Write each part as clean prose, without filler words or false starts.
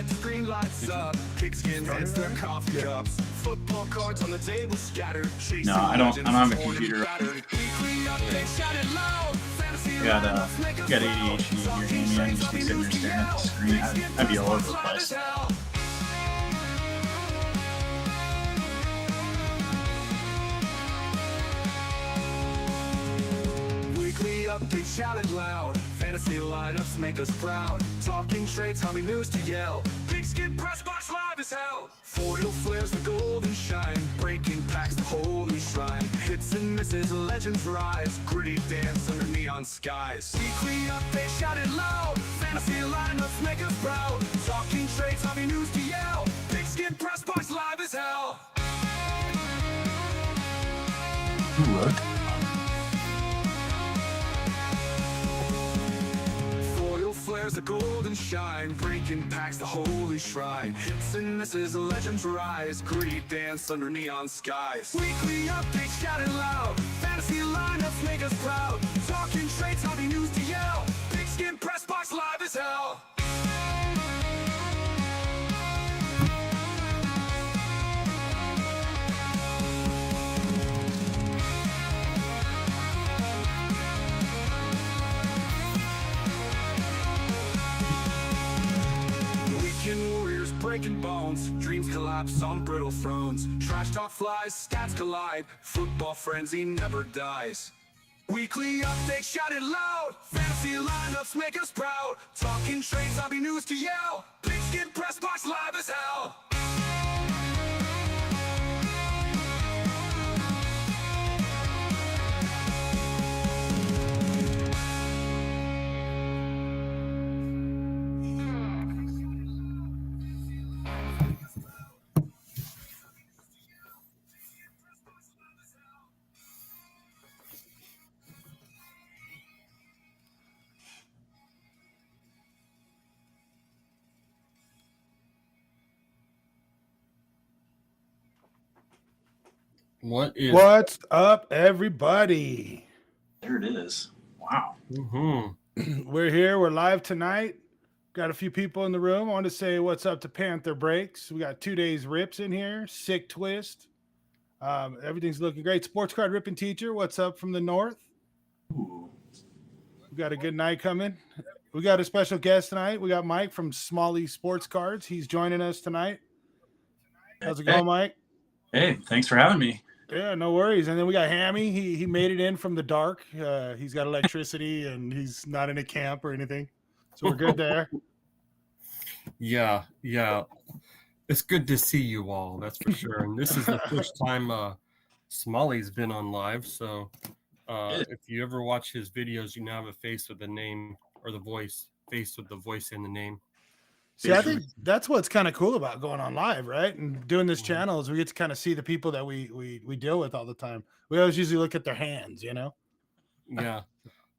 night, the screen lights up. Pigskin heads, their coffee cups. Football cards on the table scattered. No, I don't have a computer. Weekly updates shouted loud. Fantasy Got lineups make us ADHD proud. in your game, and just be sitting there staring at the screen. I'd be all over the place. Weekly updates shouted loud. Fantasy lineups make us proud. Talking trades, how many news to yell. Pigskin Press Box live as hell. Foil flares the golden shine. Breaking packs the holy shrine. Hits and misses, legends rise. Gritty dance under neon skies. Weekly updates shouted loud. Fantasy lineups make us proud. Talking trades, how many news to yell. Pigskin Press Box live as hell. Who wrote? Flares the golden shine, breaking packs the holy shrine. Hits and misses, legends rise. Gritty dance under neon skies. Weekly updates shouted loud. Fantasy lineups make us proud. Talking trades, hobby news to yell. Pigskin Press Box live as hell. Warriors breaking bones, dreams collapse on brittle thrones. Trash talk flies, stats collide. Football frenzy never dies. Weekly updates shouted loud. Fantasy lineups make us proud. Talking trades, hobby news to yell. Pigskin Press Box live as hell. What's up, everybody? There it is. Wow. We're here. We're live tonight. Got a few people in the room. I want to say what's up to Panther Breaks. We got 2 days rips in here. Sick twist. Everything's looking great. Sports card ripping teacher. What's up from the north? Ooh. We got a good night coming. We got a special guest tonight. We got Mike from Smalley Sports Cards. He's joining us tonight. How's it going, Mike? Hey, thanks for having me. Yeah, no worries. And then we got Hammy. He made it in from the dark. He's got electricity and he's not in a camp or anything. So we're good there. Yeah. It's good to see you all, that's for sure. And this is the first time Smalley's been on live. So if you ever watch his videos, you now have a face with the name or the voice, face with the voice and the name. See, I think that's what's kind of cool about going on live, right? And doing this channel is we get to kind of see the people that we deal with all the time. We always usually look at their hands, you know? Yeah.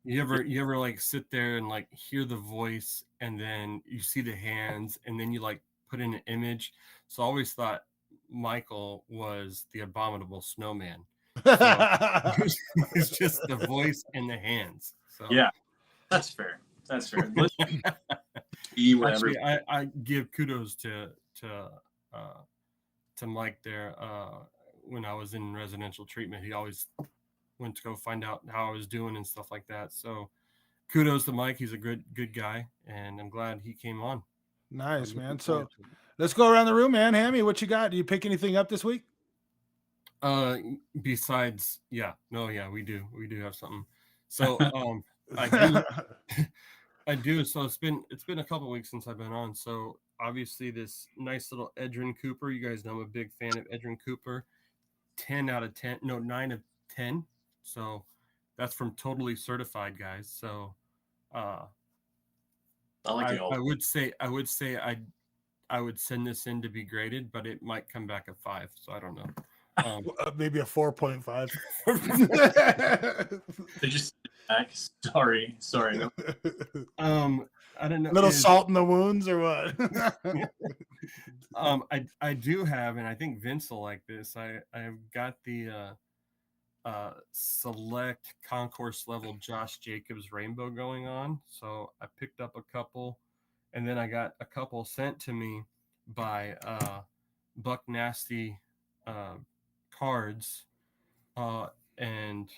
You ever like sit there and like hear the voice and then you see the hands and then you like put in an image. So I always thought Michael was the abominable snowman. So it's just the voice and the hands. So yeah, that's fair. Actually, I give kudos to Mike there. When I was in residential treatment, he always went to go find out how I was doing and stuff like that. So kudos to Mike. He's a good guy, and I'm glad he came on. Nice, man. So let's go around the room, man. Hammy, what you got? Do you pick anything up this week? Besides, we do have something. So I do. So it's been a couple weeks since I've been on. So obviously this nice little Edrin Cooper. You guys know I'm a big fan of Edrin Cooper. 9 out of 10. So that's from Totally Certified, guys. So I like it all. I would say I would send this in to be graded, but it might come back a 5. So I don't know. Maybe a 4.5. They just back. Sorry. I don't know. Little salt in the wounds or what? I do have, and I think Vince will like this. I've got the select concourse level Josh Jacobs rainbow going on. So I picked up a couple, and then I got a couple sent to me by Buck Nasty cards, and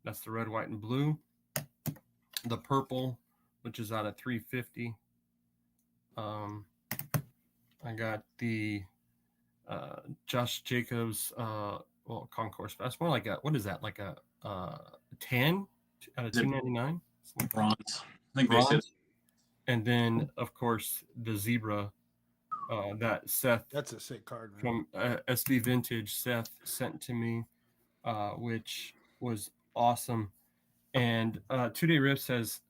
that's the red, white, and blue. The purple, which is out of 350. I got the Josh Jacobs concourse, but that's more like what is that, like a 10 out of 299? Bronze. I think they said. And then of course the zebra that Seth, that's a sick card, man. from SB Vintage, Seth sent to me, which was awesome. And 2-Day Rip says,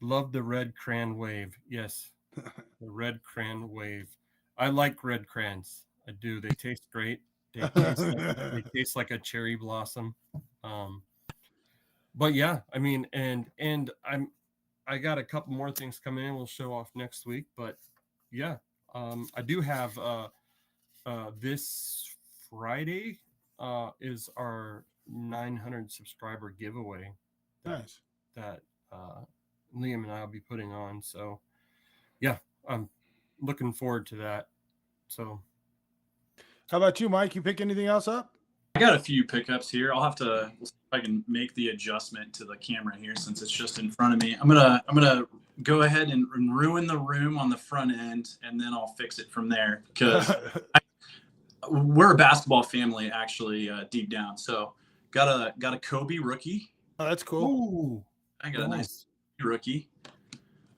love the red crayon wave. Yes, the red crayon wave. I like red crayons. I do. They taste great. They taste like a cherry blossom. But yeah, I mean, and I got a couple more things coming in. We'll show off next week. But yeah, I do have this Friday is our 900 subscriber giveaway. Nice. That Liam and I will be putting on. So yeah, I'm looking forward to that. So how about you, Mike? You pick anything else up? I got a few pickups here. I'll have to see if I can make the adjustment to the camera here since it's just in front of me. I'm gonna go ahead and ruin the room on the front end, and then I'll fix it from there because we're a basketball family actually, deep down. So got a Kobe rookie. Oh, that's cool. Ooh, I got a nice rookie.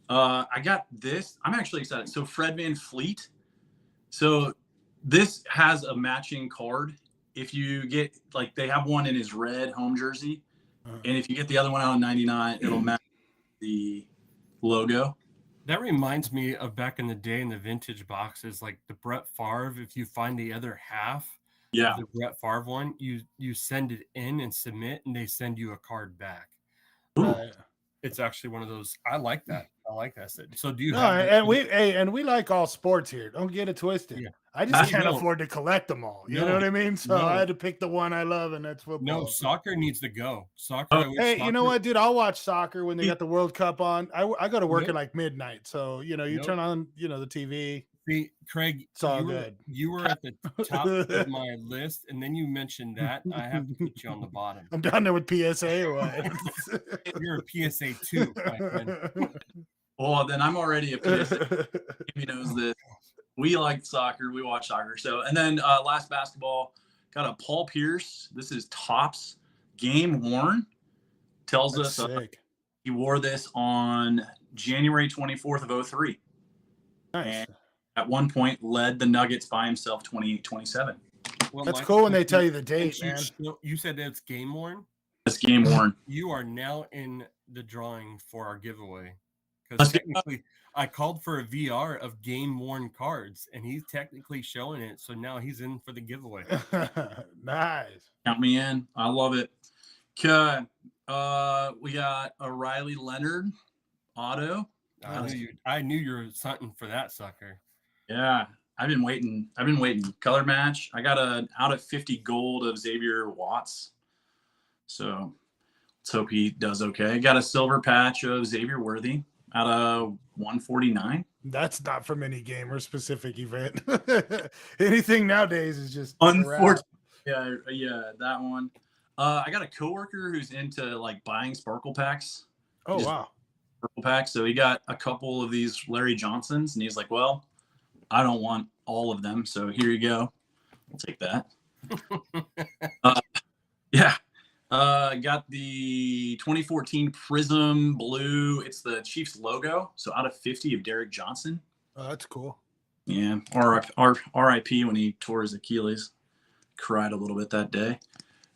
I got this. I'm actually excited. So Fred VanVleet. So this has a matching card. If you get, like, they have one in his red home jersey, and if you get the other one out of 99, it'll match the logo. That reminds me of back in the day in the vintage boxes, like the Brett Favre. If you find the other half, of the Brett Favre one, you send it in and submit, and they send you a card back. It's actually one of those. I like that. So do you have? And we like all sports here. Don't get it twisted. Yeah. I just can't afford to collect them all. You know what I mean? So I had to pick the one I love, and that's football. No, soccer needs to go. Soccer. You know what, dude? I'll watch soccer when they got the World Cup on. I go to work at like midnight, so you turn on the TV. See, Craig, it's all good. You were at the top of my list, and then you mentioned that. I have to put you on the bottom. I'm down there with PSA or what? You're a PSA 2, my friend. Well, then I'm already a PSA. He knows this. We like soccer. We watch soccer. So, and then last basketball, got a Paul Pierce. This is Topps game worn. Tells us he wore this on January 24th of 2003. Nice. And at one point led the Nuggets by himself 28-27. Well, that's cool when they tell you the date, man. You said that it's game worn? It's game worn. You are now in the drawing for our giveaway. Because technically, I called for a VR of game worn cards, and he's technically showing it. So now he's in for the giveaway. Nice. Count me in. I love it. Okay. We got a Riley Leonard auto. I knew you were something for that sucker. Yeah, I've been waiting. Color match. I got a out of 50 gold of Xavier Watts. So let's hope he does okay. Got a silver patch of Xavier Worthy out of 149. That's not from any game or specific event. Anything nowadays is just unfortunate. Yeah, that one. I got a coworker who's into like buying sparkle packs. Oh wow. Purple pack. So he got a couple of these Larry Johnsons, and he's like, well, I don't want all of them, so here you go. I'll take that. Got the 2014 Prism Blue. It's the Chiefs logo. So out of 50 of Derek Johnson. Oh, that's cool. Yeah. RIP when he tore his Achilles. Cried a little bit that day.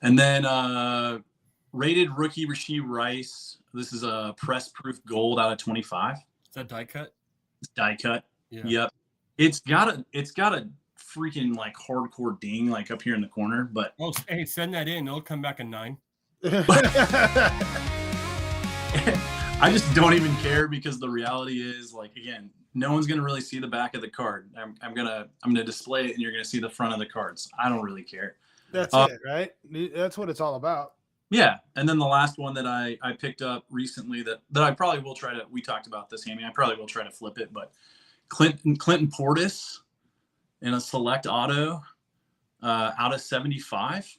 And then rated rookie Rasheed Rice. This is a press proof gold out of 25. Is that die cut? It's die cut. Yeah. Yep. It's got a freaking like hardcore ding like up here in the corner. But hey, send that in. It'll come back a 9. I just don't even care because the reality is, like, again, no one's gonna really see the back of the card. I'm gonna display it, and you're gonna see the front of the cards. I don't really care. That's it, right? That's what it's all about. Yeah, and then the last one that I picked up recently that I probably will try to. We talked about this, Amy. I probably will try to flip it, but Clinton Portis in a select auto out of 75.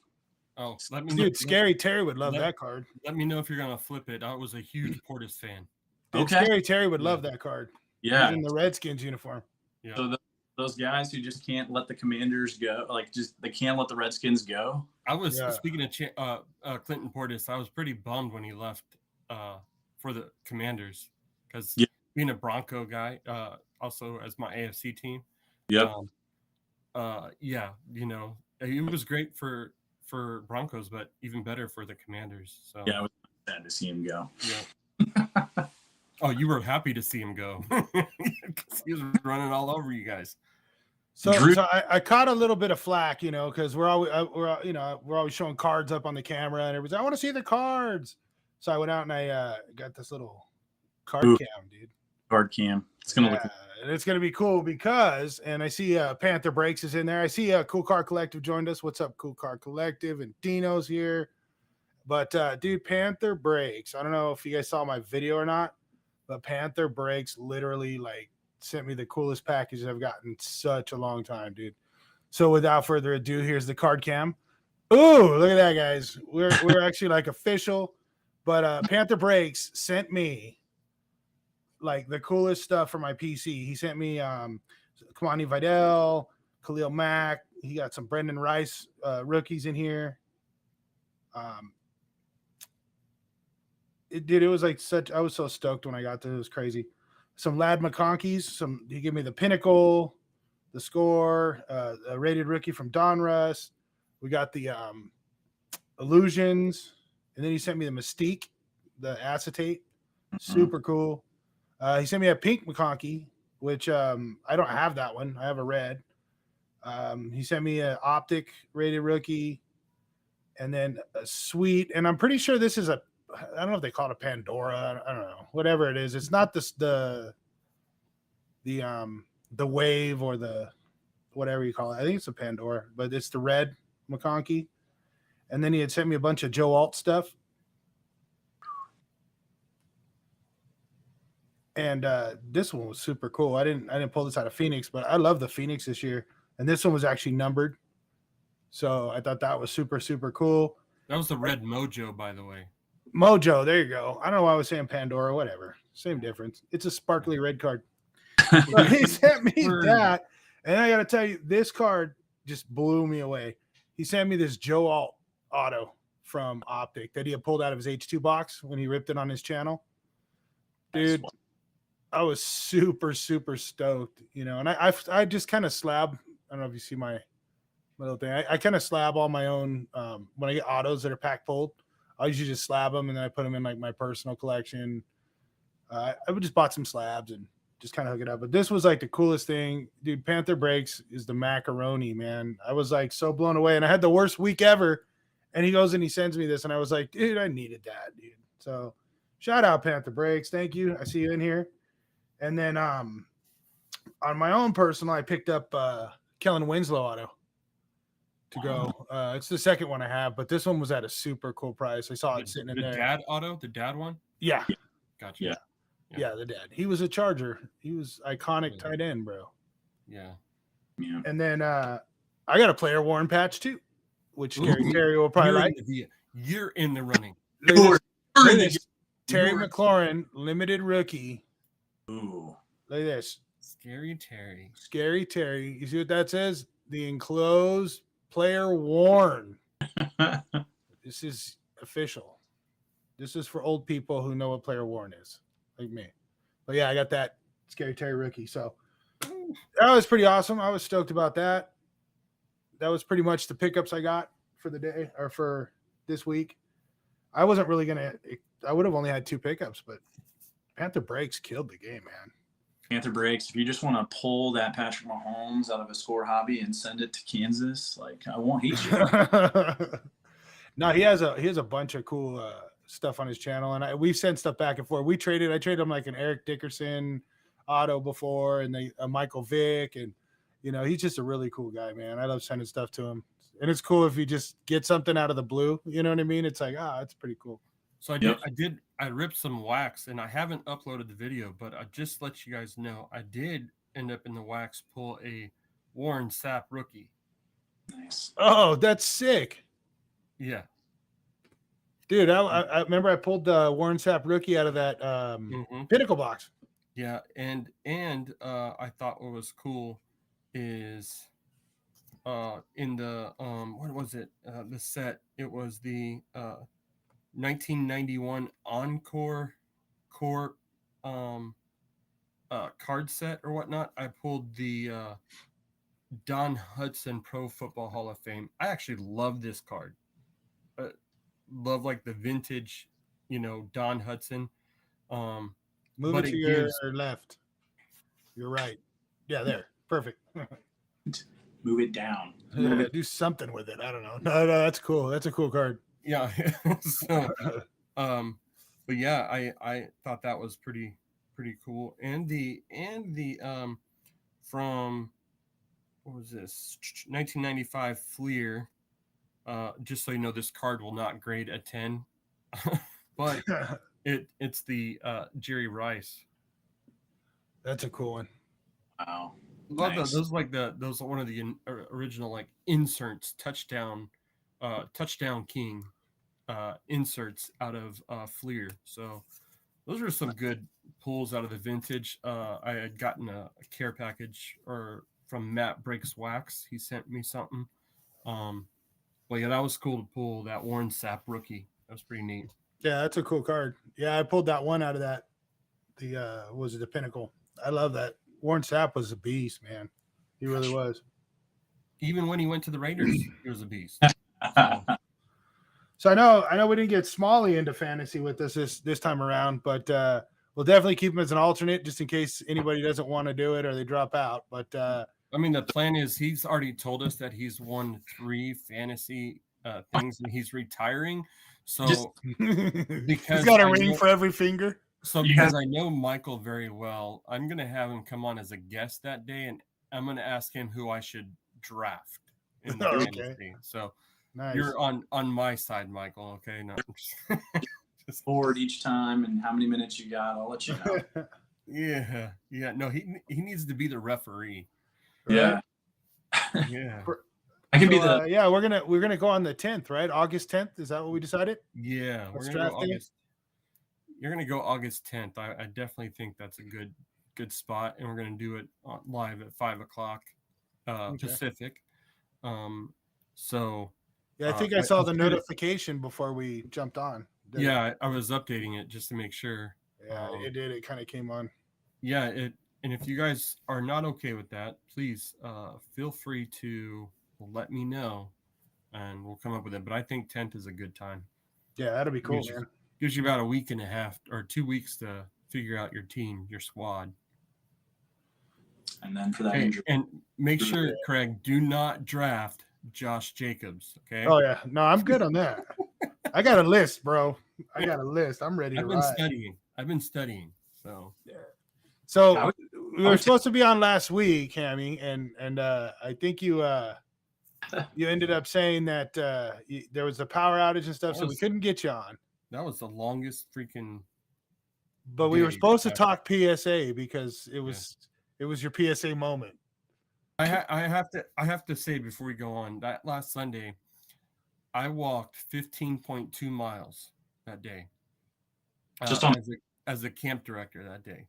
Oh, let me know. Dude, Scary Terry would love that card. Let me know if you're gonna flip it. I was a huge Portis fan. Dude, Okay. Scary Terry would love that card. Yeah. He's in the Redskins uniform. Yeah. So those guys who just can't let the Commanders go, like just they can't let the Redskins go. I was speaking of Clinton Portis. I was pretty bummed when he left for the Commanders because being a Bronco guy, also as my AFC team. Yep. Yeah, you know, it was great for Broncos, but even better for the Commanders. So yeah, I was sad to see him go. Yeah. Oh, you were happy to see him go because he was running all over you guys. So I caught a little bit of flack, you know, because we're always showing cards up on the camera, and everybody's, I want to see the cards. So I went out and I got this little card cam, dude. Card cam. It's gonna look. And it's gonna be cool because, and I see Panther Breaks is in there. I see Cool Card Collective joined us. What's up, Cool Card Collective? And Dino's here. But dude, Panther Breaks. I don't know if you guys saw my video or not, but Panther Breaks literally like sent me the coolest package I've gotten in such a long time, dude. So without further ado, here's the card cam. Ooh, look at that, guys. We're actually like official. But Panther Breaks sent me like the coolest stuff for my PC. He sent me Kamani Vidal, Khalil Mack. He got some Brendan Rice rookies in here. It was like I was so stoked when I got this. It was crazy. Some Lad McConkey's. He gave me the Pinnacle, the Score, a rated rookie from Donruss. We got the Illusions, and then he sent me the Mystique, the acetate. Super cool. He sent me a pink McConkey, which I don't have that one. I have a red. He sent me an optic rated rookie, and then a sweet. And I'm pretty sure this is I don't know if they call it a Pandora. I don't know. Whatever it is, it's not the wave or the whatever you call it. I think it's a Pandora, but it's the red McConkey. And then he had sent me a bunch of Joe Alt stuff. And this one was super cool. I didn't pull this out of Phoenix, but I love the Phoenix this year. And this one was actually numbered. So I thought that was super, super cool. That was the red Mojo, by the way. Mojo, there you go. I don't know why I was saying Pandora, whatever. Same difference. It's a sparkly red card. But he sent me that. And I got to tell you, this card just blew me away. He sent me this Joe Alt auto from Optic that he had pulled out of his H2 box when he ripped it on his channel. Dude, I was super, super stoked, you know, and I just kind of slab. I don't know if you see my little thing. I kind of slab all my own when I get autos that are pack pulled. I usually just slab them and then I put them in like my personal collection. I would just bought some slabs and just kind of hook it up. But this was like the coolest thing, dude. Panther Breaks is the macaroni, man. I was like so blown away, and I had the worst week ever. And he goes and he sends me this, and I was like, dude, I needed that, dude. So shout out Panther Breaks, thank you. I see you in here. And then on my own personal, I picked up Kellen Winslow auto to go. It's the second one I have, but this one was at a super cool price. I saw it sitting in there. The dad auto, the dad one? Yeah. Gotcha. Yeah, the dad. He was a Charger. He was iconic tight end, bro. Yeah. And then I got a player worn patch too, which Terry will probably like. You're in the running. Terry McLaurin, limited rookie. Ooh. Look at this. Scary Terry. Scary Terry. You see what that says? The enclosed player worn. This is official. This is for old people who know what player worn is, like me. But yeah, I got that Scary Terry rookie. So that was pretty awesome. I was stoked about that. That was pretty much the pickups I got for the day or for this week. I wasn't really I would have only had 2 pickups, but Panther Breaks killed the game, man. Panther Breaks. If you just want to pull that Patrick Mahomes out of a score hobby and send it to Kansas, like I won't hate you. No, he has a bunch of cool stuff on his channel, and we've sent stuff back and forth. I traded him like an Eric Dickerson auto before, and a Michael Vick, and you know he's just a really cool guy, man. I love sending stuff to him. And it's cool if you just get something out of the blue. You know what I mean? It's like, it's pretty cool. So I ripped some wax, and I haven't uploaded the video, but I just let you guys know I did end up in the wax pull a Warren Sapp rookie. Nice. Oh, that's sick. Yeah. Dude, I remember I pulled the Warren Sapp rookie out of that Pinnacle box. Yeah, and I thought what was cool is in the what was it? The set, it was the 1991 Encore Corp card set or whatnot. I pulled the Don Hudson Pro Football Hall of Fame. I actually love this card. Love like the vintage, Don Hudson. Move it to your left. You're right. Yeah, there. Perfect. Move it down. Do something with it. I don't know. No, that's cool. That's a cool card. Yeah. So, but yeah, I thought that was pretty cool. And the from what was this 1995 Fleer. Just so you know, this card will not grade a 10, but it's the Jerry Rice. That's a cool one. Wow. Love Nice. those those are one of the original like inserts, touchdown king inserts out of Fleer. So those are some good pulls out of the vintage. I had gotten a care package from Matt Breaks Wax. He sent me something. Well, yeah, that was cool to pull that Warren Sapp rookie. That was pretty neat. Yeah, that's a cool card. Yeah, I pulled that one out of that. The Pinnacle. I love that. Warren Sapp was a beast, man. He really was. Even when he went to the Raiders, he was a beast. So I know we didn't get Smalley into fantasy with us this time around, but we'll definitely keep him as an alternate just in case anybody doesn't want to do it or they drop out. But I mean, the plan is he's already told us that he's won 3 fantasy things and he's retiring. So because he's got a ring for every finger. So because I know Michael very well, I'm going to have him come on as a guest that day, and I'm going to ask him who I should draft in the fantasy. So nice. You're on my side, Michael. Okay, no. Just forward each time and how many minutes you got. I'll let you know. Yeah. No, he needs to be the referee. Yeah. Yeah. I can be the yeah, we're gonna go on the 10th, right? August 10th. Is that what we decided? Yeah, we're gonna go August. You're gonna go August 10th. I definitely think that's a good spot, and we're gonna do it live at 5:00 Pacific. So yeah, I think I saw the notification before we jumped on. Yeah, I was updating it just to make sure. Yeah, it did. It kind of came on. Yeah, and if you guys are not okay with that, please feel free to let me know, and we'll come up with it. But I think 10th is a good time. Yeah, that'd be cool, man. Gives you about a week and a half or 2 weeks to figure out your team, your squad. And then for that injury. And make sure, Craig, do not draft Josh Jacobs. Okay. Oh yeah. No, I'm good on that. I got a list, bro. I got a list. I'm ready to ride. I've been studying. So yeah. So we were supposed to be on last week, Hammy, and I think you ended up saying that there was a power outage and stuff, so we couldn't get you on. That was the longest freaking. But we were supposed to talk PSA because it was your PSA moment. I have to say before we go on that last Sunday, I walked 15.2 miles that day. Just as a camp director that day,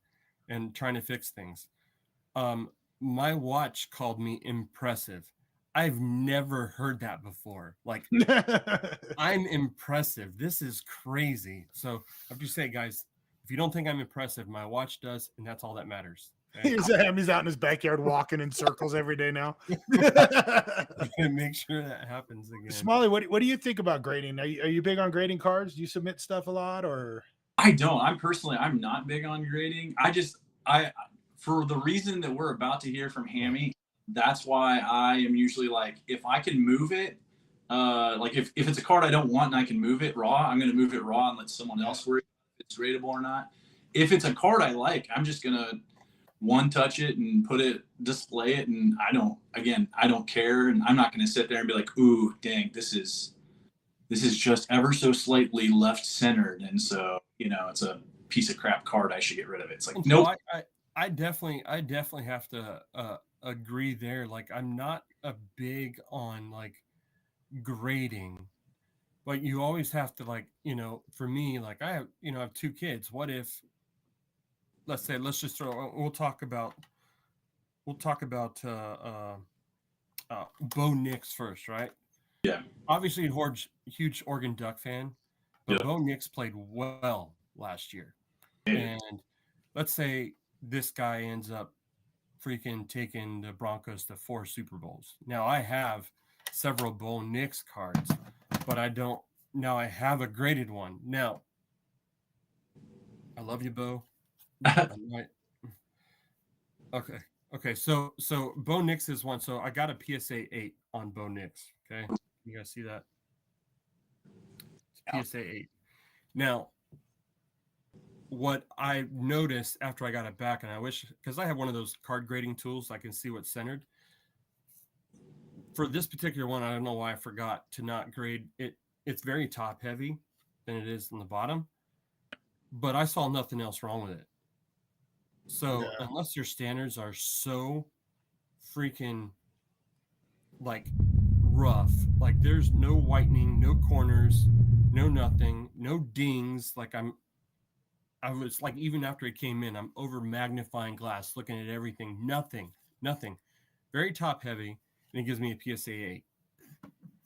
and trying to fix things. My watch called me impressive. I've never heard that before. Like, I'm impressive. This is crazy. So I have to say, guys, if you don't think I'm impressive, my watch does, and that's all that matters. Okay? He's out in his backyard walking in circles every day now. Make sure that happens again. Smalley, what do you think about grading? Are you big on grading cards? Do you submit stuff a lot, or? I don't. I'm not big on grading. I for the reason that we're about to hear from Hammy, that's why I am usually like, if I can move it, like if it's a card I don't want and I can move it raw, I'm going to move it raw and let someone else worry if it's gradable or not. If it's a card I like, I'm just going to one touch it and display it, and I don't care, and I'm not going to sit there and be like, ooh, dang, this is just ever so slightly left centered, and so it's a piece of crap card, I should get rid of it. It's like, And nope. so I definitely have to agree there. Like, I'm not a big on like grading, but you always have to, like, for me, like I have 2 kids. What if, let's just throw, we'll talk about Bo Nix first, right? Yeah. Obviously, huge Oregon Duck fan, but Yeah. Bo Nix played well last year. Yeah. And let's say this guy ends up freaking taking the Broncos to 4 Super Bowls. Now, I have several Bo Nix cards, but I don't. Now I have a graded one. Now, I love you, Bo. Okay. So Bo Nix is one. So I got a PSA 8 on Bo Nix. Okay, you guys see that? It's PSA 8. Now, what I noticed after I got it back, and I wish, because I have one of those card grading tools, I can see what's centered. For this particular one, I don't know why I forgot to not grade it. It's very top heavy than it is in the bottom, but I saw nothing else wrong with it. So unless your standards are so freaking like rough, like there's no whitening, no corners, no nothing, no dings. Like I was like, even after it came in, I'm over magnifying glass, looking at everything, nothing, very top heavy. And it gives me a PSA 8.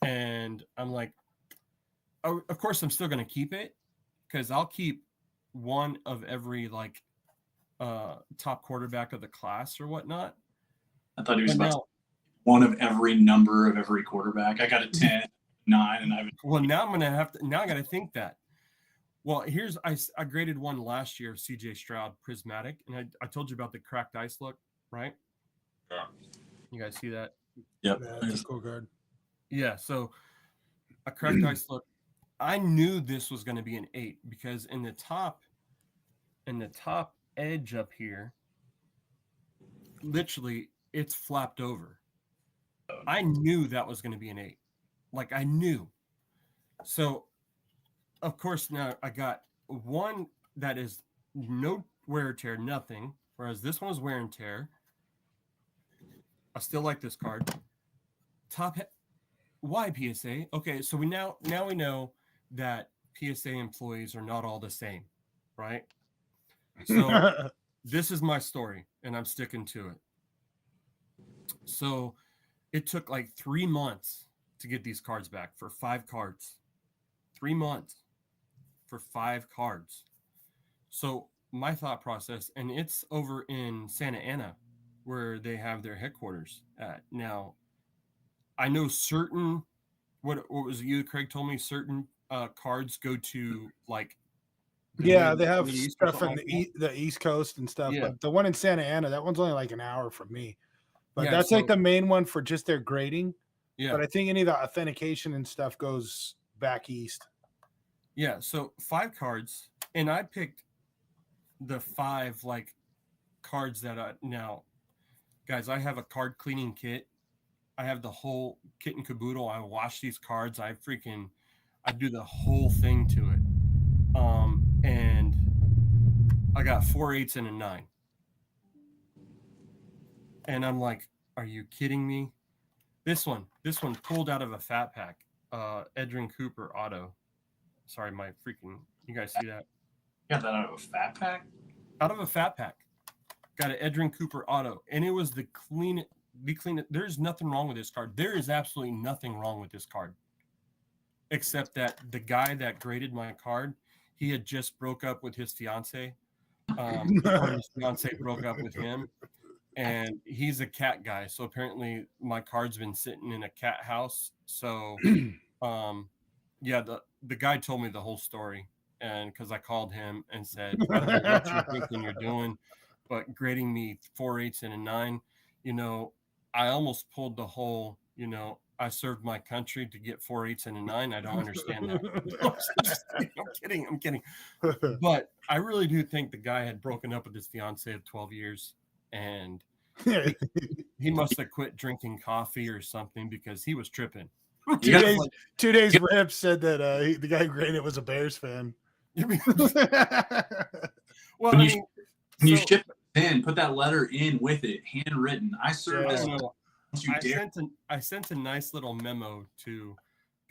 And I'm like, oh, of course I'm still going to keep it, because I'll keep one of every like top quarterback of the class or whatnot. I thought he was about one of every number of every quarterback. I got a 10, 9, and now I got to think that. Well, I graded one last year of CJ Stroud Prismatic, and I told you about the cracked ice look, right? Yeah. You guys see that? Yep. Yeah, that's a cool card. Yeah, so a cracked ice look. I knew this was going to be an 8, because in the top edge up here, literally it's flapped over. I knew that was going to be an 8. Like, I knew. So of course, now I got one that is no wear and tear, nothing, whereas this one is wear and tear. I still like this card. Why PSA? Okay, so we now we know that PSA employees are not all the same, right? So this is my story, and I'm sticking to it. So it took like 3 months to get these cards back for 5 cards. 3 months for 5 cards. So my thought process, and it's over in Santa Ana where they have their headquarters at. Now, I know certain, what was it you, Craig, told me certain cards go to like they have stuff in the East Coast and stuff. Yeah. But the one in Santa Ana, that one's only like an hour from me. But Yeah, that's like the main one for just their grading. Yeah. But I think any of the authentication and stuff goes back east. Yeah. So 5 cards, and I picked the 5 like cards that now, guys, I have a card cleaning kit. I have the whole kit and caboodle. I wash these cards. I do the whole thing to it. And I got 4 8s and a 9. And I'm like, are you kidding me? This one pulled out of a fat pack. Edrin Cooper auto. Sorry, you guys see that? Got that out of a fat pack? Out of a fat pack. Got an Edrin Cooper auto. And it was the clean. There's nothing wrong with this card. There is absolutely nothing wrong with this card. Except that the guy that graded my card, he had just broke up with his fiance. Or his fiance broke up with him. And he's a cat guy. So apparently my card's been sitting in a cat house. So yeah, the guy told me the whole story. And because I called him and said, I don't know what you're thinking you're doing, but grading me 4 8s and a 9, I almost pulled the whole, I served my country to get 4 8s and a 9. I don't understand that. I'm kidding. But I really do think the guy had broken up with his fiance of 12 years. and Yeah. he must have quit drinking coffee or something because he was tripping. You guys, 2 days Rip said that the guy who graded it was a Bears fan. Well, When I you- mean, when you so- ship it in, put that letter in with it, handwritten. I served Yeah. this. No, Don't you dare. I sent a nice little memo to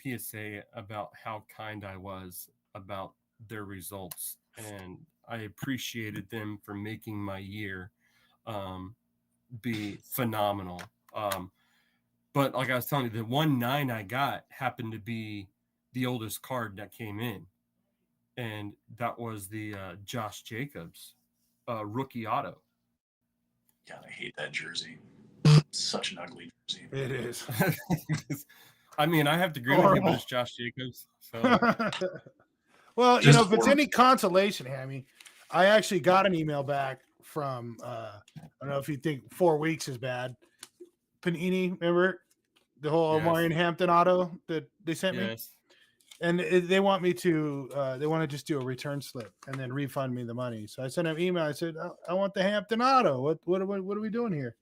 PSA about how kind I was about their results, and I appreciated them for making my year be phenomenal. But like I was telling you, the 1-9 I got happened to be the oldest card that came in, and that was the Josh Jacobs rookie auto. God, I hate that jersey. Such an ugly jersey. It is. I mean, I have to agree with you, but it's Josh Jacobs. So Well, Just if it's horrible. any consolation, Hammy, I actually got an email back from I don't know if you think 4 weeks is bad. Panini, remember the whole Yes. Omarion Hampton auto that they sent me? yes, And they want me to they want to just do a return slip and then refund me the money. So I sent them an email. I said, I want the Hampton auto. What are we doing here?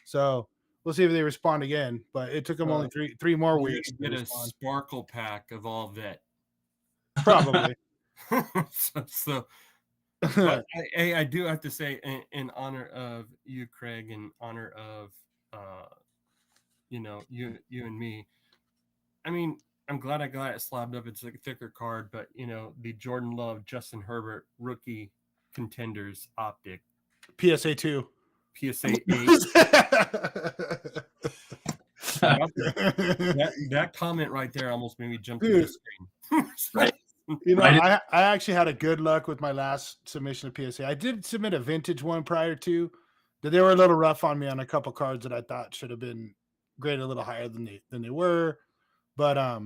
So we'll see if they respond again. But it took them only three more you weeks could to get a respond. sparkle pack of all that. Probably. so but I do have to say, in honor of you, Craig, in honor of you and me. I mean, I'm glad I got it slabbed up. It's like a thicker card, but the Jordan Love, Justin Herbert rookie contenders optic PSA 2. PSA 8. that comment right there almost made me jump to the screen. Right. I actually had a good luck with my last submission of PSA. I did submit a vintage one prior to, but they were a little rough on me on a couple cards that I thought should have been graded a little higher than they were. But I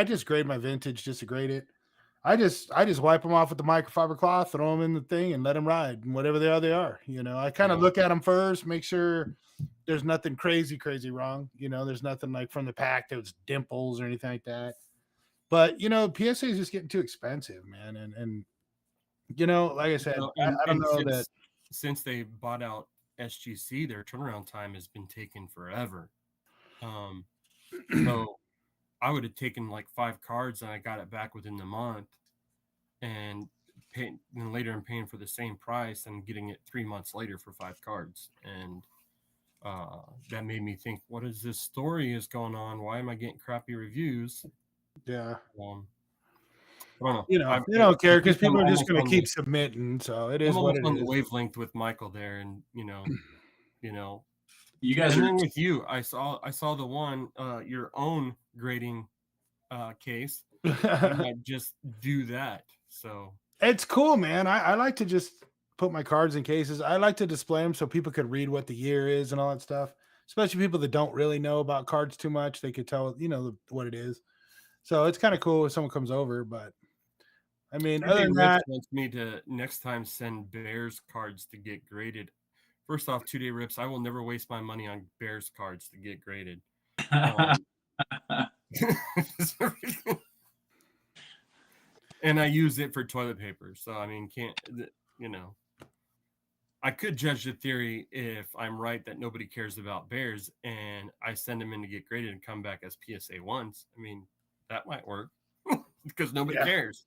just grade my vintage just to grade it. I just wipe them off with the microfiber cloth, throw them in the thing, and let them ride. And whatever they are. I kind of look at them first, make sure there's nothing crazy wrong. There's nothing like from the pack that was dimples or anything like that. But PSA is just getting too expensive, man. And like I said, I don't know that since they bought out SGC, their turnaround time has been taken forever. So I would have taken like 5 cards and I got it back within the month, and later I'm paying for the same price and getting it 3 months later for 5 cards. And that made me think, what is this story is going on? Why am I getting crappy reviews? Yeah. I don't know. They don't care because people are just going to keep submitting. So it is what it on is. the wavelength with Michael there, and You guys and are then with you, I saw the one your own grading case. I might just do that. So It's cool, man. I like to just put my cards in cases. I like to display them so people could read what the year is and all that stuff. Especially people that don't really know about cards too much. They could tell, what it is. So it's kind of cool if someone comes over. But I mean, other than that, wants me to next time send Bears cards to get graded. First off, 2-day rips. I will never waste my money on Bears cards to get graded. And I use it for toilet paper. So, I mean, I could judge the theory if I'm right that nobody cares about Bears and I send them in to get graded and come back as PSA 1s. I mean, that might work because nobody cares.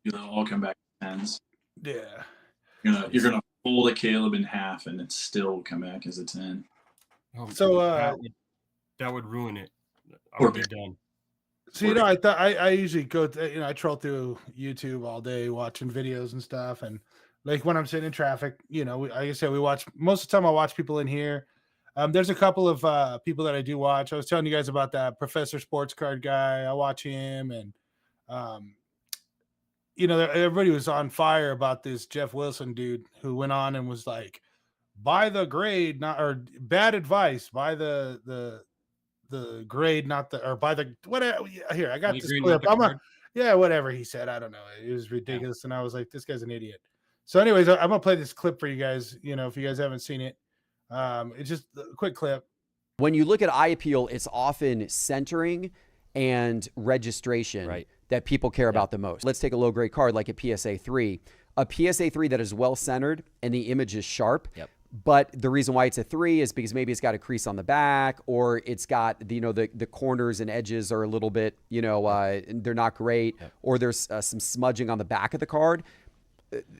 They'll all come back to 10s. yeah. You're gonna fold a Caleb in half and it still come back as a 10. So that would ruin it. I Or would be done. So I thought I usually go I troll through YouTube all day watching videos and stuff, and like when I'm sitting in traffic, like I said, we watch most of the time. I watch people in here. There's a couple of people that I do watch. I was telling you guys about that Professor Sports Card guy. I watch him, and everybody was on fire about this Jeff Wilson dude who went on and was like, buy the grade, not or bad advice, buy the grade, not the, or by the, whatever. Here, I got this clip. Whatever he said. I don't know. It was ridiculous. And I was like, this guy's an idiot. So anyways, I'm going to play this clip for you guys. If you guys haven't seen it, it's just a quick clip. When you look at eye appeal, it's often centering and registration that people care about the most. Let's take a low grade card like a PSA 3. a PSA 3 that is well centered and the image is sharp. Yep. But the reason why it's a 3 is because maybe it's got a crease on the back, or it's got the corners and edges are a little bit they're not great, or there's some smudging on the back of the card.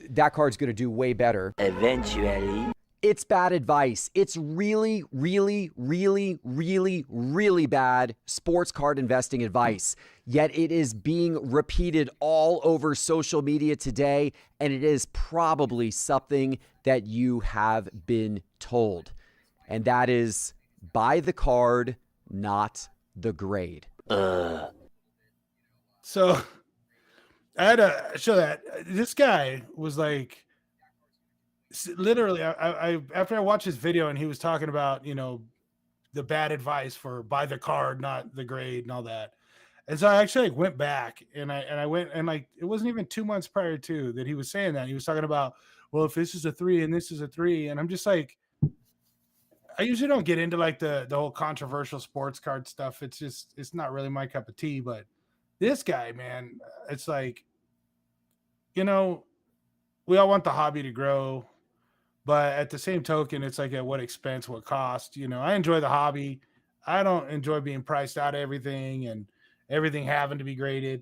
That card's going to do way better. Eventually. It's bad advice. It's really, really, really, really, really bad sports card investing advice. Yet it is being repeated all over social media today, and it is probably something that you have been told. And that is buy the card, not the grade. So I had to show that this guy was like, literally, I after I watched his video and he was talking about, the bad advice for buy the card, not the grade and all that. And so I actually went back and I went and it wasn't even 2 months prior to that he was saying that. He was talking about, well, if this is a 3 and this is a 3, and I'm just like, I usually don't get into the whole controversial sports card stuff. It's not really my cup of tea, but this guy, man, it's like, we all want the hobby to grow. But at the same token, it's like at what expense, what cost? I enjoy the hobby. I don't enjoy being priced out of everything and everything having to be graded.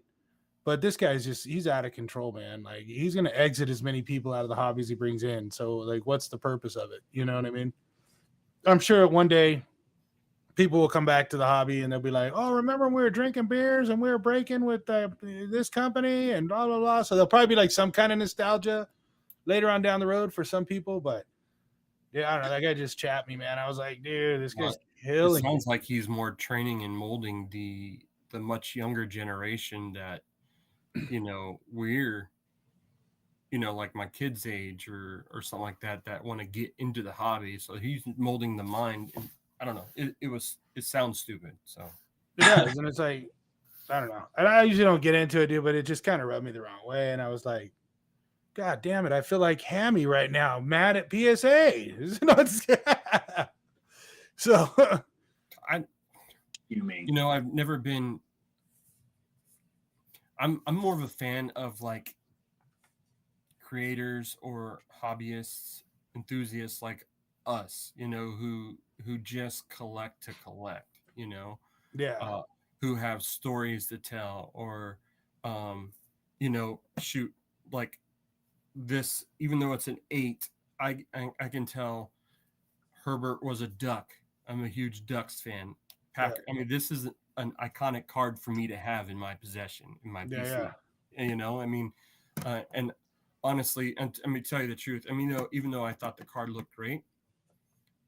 But this guy's he's out of control, man. He's going to exit as many people out of the hobby as he brings in. So what's the purpose of it? You know what I mean? I'm sure one day people will come back to the hobby and they'll be like, oh, remember when we were drinking beers and we were breaking with this company and blah, blah, blah. So there'll probably be some kind of nostalgia later on down the road for some people, but yeah, I don't know. That guy just chapped me, man. I was like, dude, this guy's killing. It sounds like he's more training and molding the much younger generation that, we're, like my kids' age or something like that want to get into the hobby. So he's molding the mind. And I don't know. It sounds stupid. So it does. And it's like, I don't know. And I usually don't get into it, dude, but it just kind of rubbed me the wrong way. And I was like, God damn it. I feel like Hammy right now, mad at PSA. So I've never been, I'm more of a fan of creators or hobbyists, enthusiasts like us, who just collect to collect, yeah, who have stories to tell or, shoot, this, even though it's an 8, I can tell Herbert was a Duck. I'm a huge Ducks fan. Packer. Yeah. I mean, this is an iconic card for me to have in my possession, in my PC. Yeah. And honestly, and let me tell you the truth. Even though I thought the card looked great,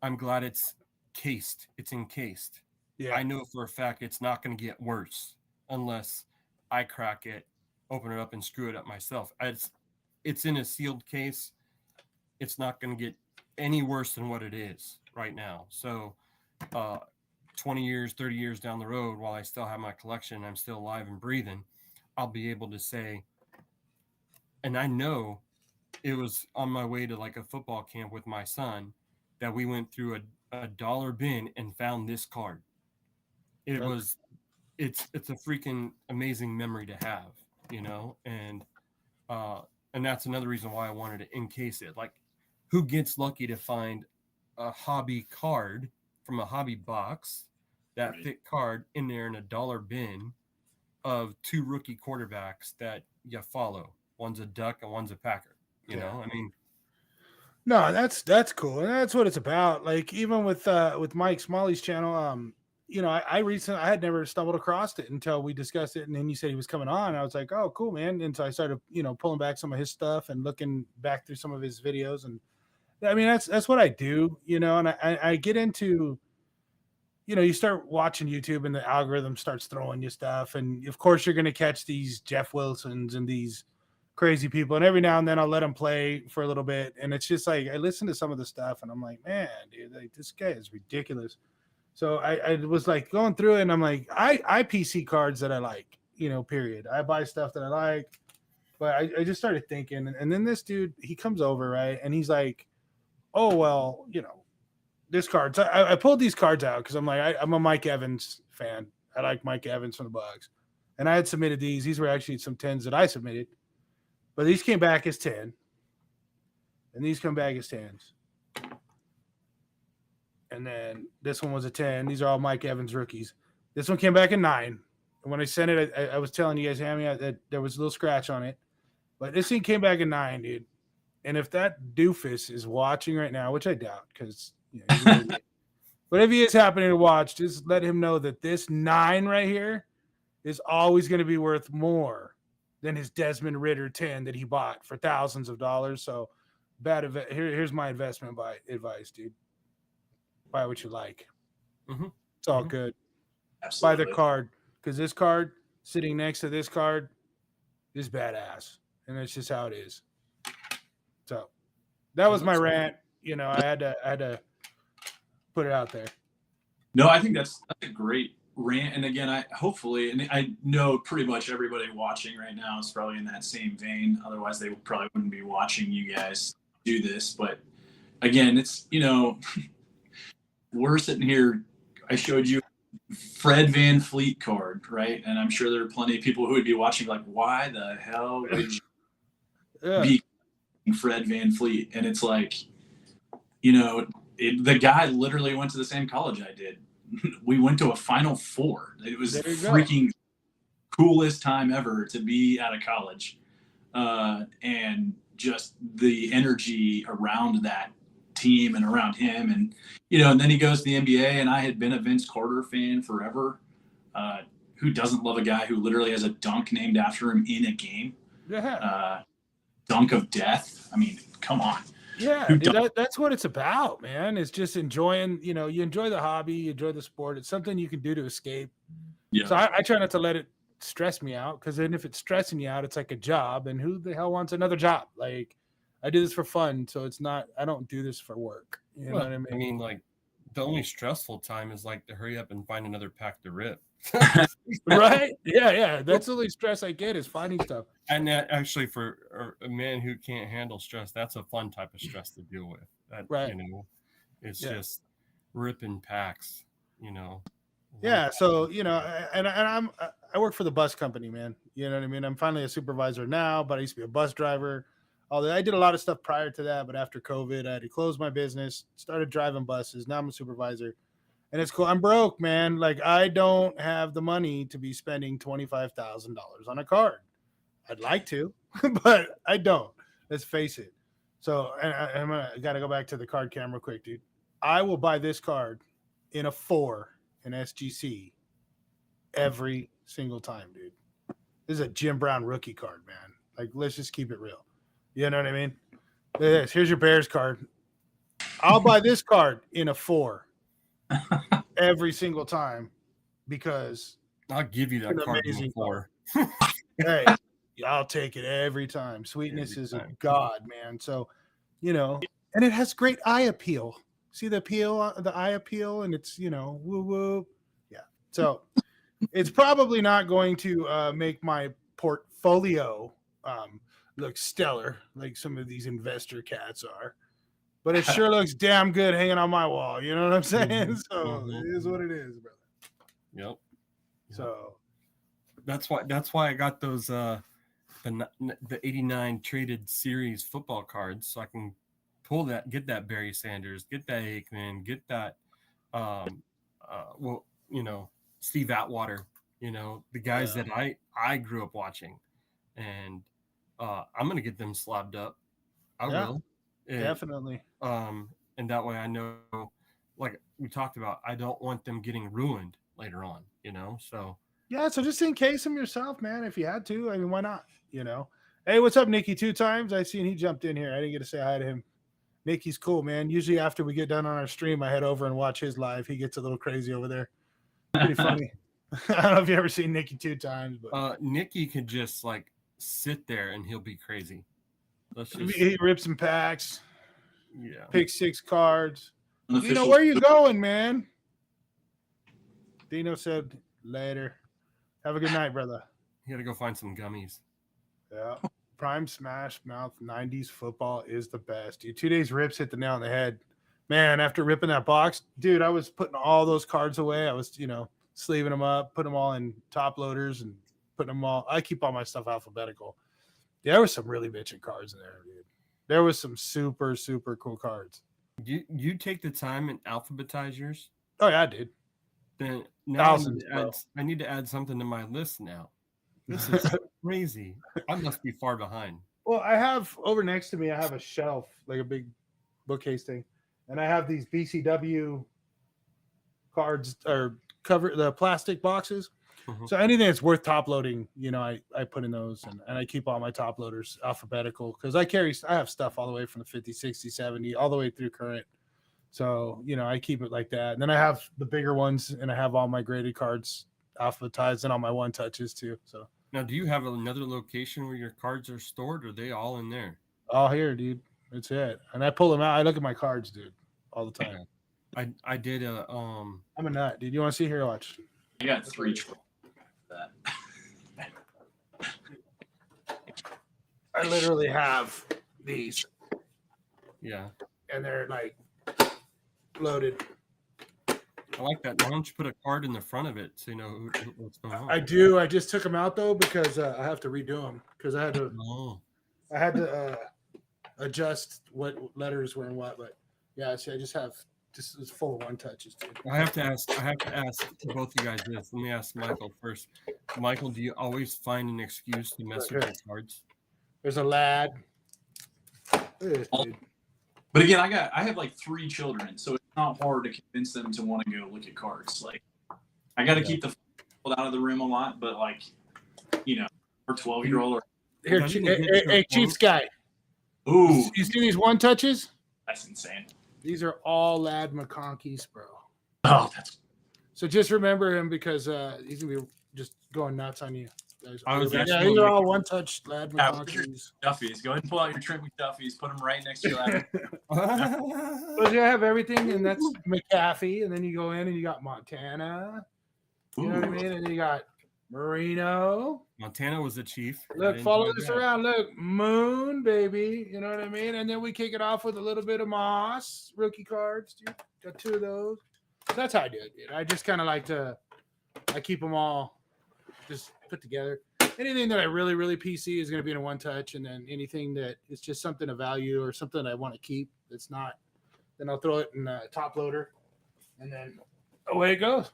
I'm glad it's cased. It's encased. Yeah. I know for a fact it's not going to get worse unless I crack it, open it up, and screw it up myself. It's in a sealed case. It's not going to get any worse than what it is right now. So 20 years, 30 years down the road, while I still have my collection and I'm still alive and breathing, I'll be able to say, and I know it was on my way to a football camp with my son that we went through a dollar bin and found this card. It's a freaking amazing memory to have, and that's another reason why I wanted to encase it. Who gets lucky to find a hobby card from a hobby box, that thick card in there in a dollar bin of 2 rookie quarterbacks that you follow? One's a Duck and one's a Packer. You know, No, that's cool, and that's what it's about. Even with Mike Smalley's channel, I recently, I had never stumbled across it until we discussed it, and then you said he was coming on. I was like, oh, cool, man. And so I started, pulling back some of his stuff and looking back through some of his videos. And that's what I do, and I get into, you start watching YouTube and the algorithm starts throwing you stuff. And of course you're going to catch these Jeff Wilsons and these crazy people. And every now and then I'll let them play for a little bit. And it's just I listen to some of the stuff and I'm like, man, dude, this guy is ridiculous. So I was going through it and I'm like, I PC cards that I like, period. I buy stuff that I like, but I just started thinking, and then this dude, he comes over, right? And he's like, oh, well, this card. So I pulled these cards out because I'm like, I'm a Mike Evans fan. I like Mike Evans from the Bucs. And I had submitted these. These were actually some 10s that I submitted. But these came back as 10. And these come back as 10s. And then this one was a 10. These are all Mike Evans rookies. This one came back a 9. And when I sent it, I was telling you guys, Hammy, that there was a little scratch on it. But this thing came back a 9, dude. And if that doofus is watching right now, which I doubt, because but if he is happening to watch, just let him know that this 9 right here is always going to be worth more than his Desmond Ridder 10 that he bought for thousands of dollars. So here's my investment advice, dude. Buy what you like. Mm-hmm. It's all good. Absolutely. Buy the card, because this card sitting next to this card is badass, and that's just how it is. So that was my rant. I had to put it out there. No, I think that's a great rant. And again, I know pretty much everybody watching right now is probably in that same vein. Otherwise, they probably wouldn't be watching you guys do this. But again, it's, we're sitting here. I showed you Fred Van Fleet card, right? And I'm sure there are plenty of people who would be watching like, why the hell would you be Fred Van Fleet? And it's like, the guy literally went to the same college I did. We went to a Final Four. It was the freaking coolest time ever to be out of college. And just the energy around that team and around him. And, and then he goes to the NBA, and I had been a Vince Carter fan forever. Who doesn't love a guy who literally has a dunk named after him in a game? Yeah. Dunk of death. I mean, come on. Yeah, dude, that's what it's about, man. It's just enjoying, you enjoy the hobby, you enjoy the sport. It's something you can do to escape. Yeah. So I try not to let it stress me out, because then if it's stressing you out, it's like a job, and who the hell wants another job? Like, I do this for fun, so it's not, I don't do this for work. You know what I mean? I mean, like, the only stressful time is like to hurry up and find another pack to rip. Right? Yeah. That's the only stress I get is finding stuff. And that actually, for a man who can't handle stress, that's a fun type of stress to deal with. That, right. It's just ripping packs, Yeah. So, and I work for the bus company, man. You know what I mean? I'm finally a supervisor now, but I used to be a bus driver. Although I did a lot of stuff prior to that, but after COVID, I had to close my business, started driving buses. Now I'm a supervisor. And it's cool. I'm broke, man. Like, I don't have the money to be spending $25,000 on a card. I'd like to, but I don't. Let's face it. So, and I got to go back to the card camera quick, dude. I will buy this card in a 4 in SGC every single time, dude. This is a Jim Brown rookie card, man. Like, let's just keep it real. You know what I mean? Here's your Bears card. I'll buy this card in a 4 every single time, because I'll give you that card in a 4. Hey, I'll take it every time. Sweetness is a god, man. So, and it has great eye appeal. See the appeal, the eye appeal, and it's, woo woo. Yeah. So it's probably not going to make my portfolio look stellar like some of these investor cats are, but it sure looks damn good hanging on my wall. You know what I'm saying? So it is what it is, brother. Yep. So that's why I got those the 89 traded series football cards, so I can get that Barry Sanders, get that Aikman, get that Steve Atwater, the guys that I grew up watching, and I'm gonna get them slabbed up. I will. Definitely. And that way I know, like we talked about, I don't want them getting ruined later on, so. Yeah, so just encase them yourself, man, if you had to. I mean, why not, Hey, what's up, Nikki? 2 times. I seen he jumped in here. I didn't get to say hi to him. Nikki's cool, man. Usually after we get done on our stream, I head over and watch his live. He gets a little crazy over there. Pretty funny. I don't know if you ever seen Nikki 2 times, but Nikki could just like sit there and he'll be crazy. He rips some packs. Yeah. Pick 6 cards. Where you going, man? Dino said later. Have a good night, brother. You gotta go find some gummies. Yeah. Prime Smash Mouth 90s football is the best. Dude, 2 days rips hit the nail on the head. Man, after ripping that box, dude, I was putting all those cards away. I was, sleeving them up, putting them all in top loaders and putting them all. I keep all my stuff alphabetical. There was some really bitchin' cards in there, dude. There was some super, super cool cards. You take the time and alphabetize yours? Oh yeah, dude. Then now Thousands, bro. I need to add something to my list now. This is crazy. I must be far behind. Well, I have over next to me, I have a shelf, like a big bookcase thing, and I have these BCW cards or cover the plastic boxes. Mhm. So anything that's worth top loading, I put in those, and I keep all my top loaders alphabetical because I have stuff all the way from the 50, 60, 70, all the way through current. So, I keep it like that. And then I have the bigger ones, and I have all my graded cards alphabetized and all my one touches too. So Now, do you have another location where your cards are stored, or are they all in there? all here, dude. That's it. And I pull them out. I look at my cards, dude, all the time. I did I'm a nut, dude. You want to see here? Watch. I got 3 for that. I literally have these, yeah. and they're like loaded. I like that. Why don't you put a card in the front of it so you know what's going on? I do. I just took them out though because I have to redo them because I had to Oh, adjust what letters were in what. But yeah, see, I just have it's full of one touches, dude. I have to ask both you guys this. Let me ask Michael first. Michael, do you always find an excuse to mess with your cards? There's a lad. Look at this, dude. But again, I have like 3 children, so it's not hard to convince them to want to go look at cards. Like, I got to keep the out of the room a lot, but like, for 12-year-old or Here, hey, Chiefs guy. ooh, You see these one touches? that's insane. These are all Lad McConkey's, bro. Oh, that's So just remember him because he's gonna be just going nuts on you. actually These are all one touch Lad Yeah, McConkey's. Duffies. Go ahead and pull out your Trent McDuffies. Put them right next to your Well, you have everything, and that's McAfee, and then you go in and you got Montana. You know what I mean? And you got Marino. Montana was the chief. Look, follow this around. Look, Moon, baby. You know what I mean? And then we kick it off with a little bit of Moss rookie cards, dude. Got 2 of those. So that's how I do it, dude. I just kind of I keep them all just put together. Anything that I really, really PC is going to be in a one touch, and then anything that is just something of value or something I want to keep that's not, then I'll throw it in a top loader, and then away it goes.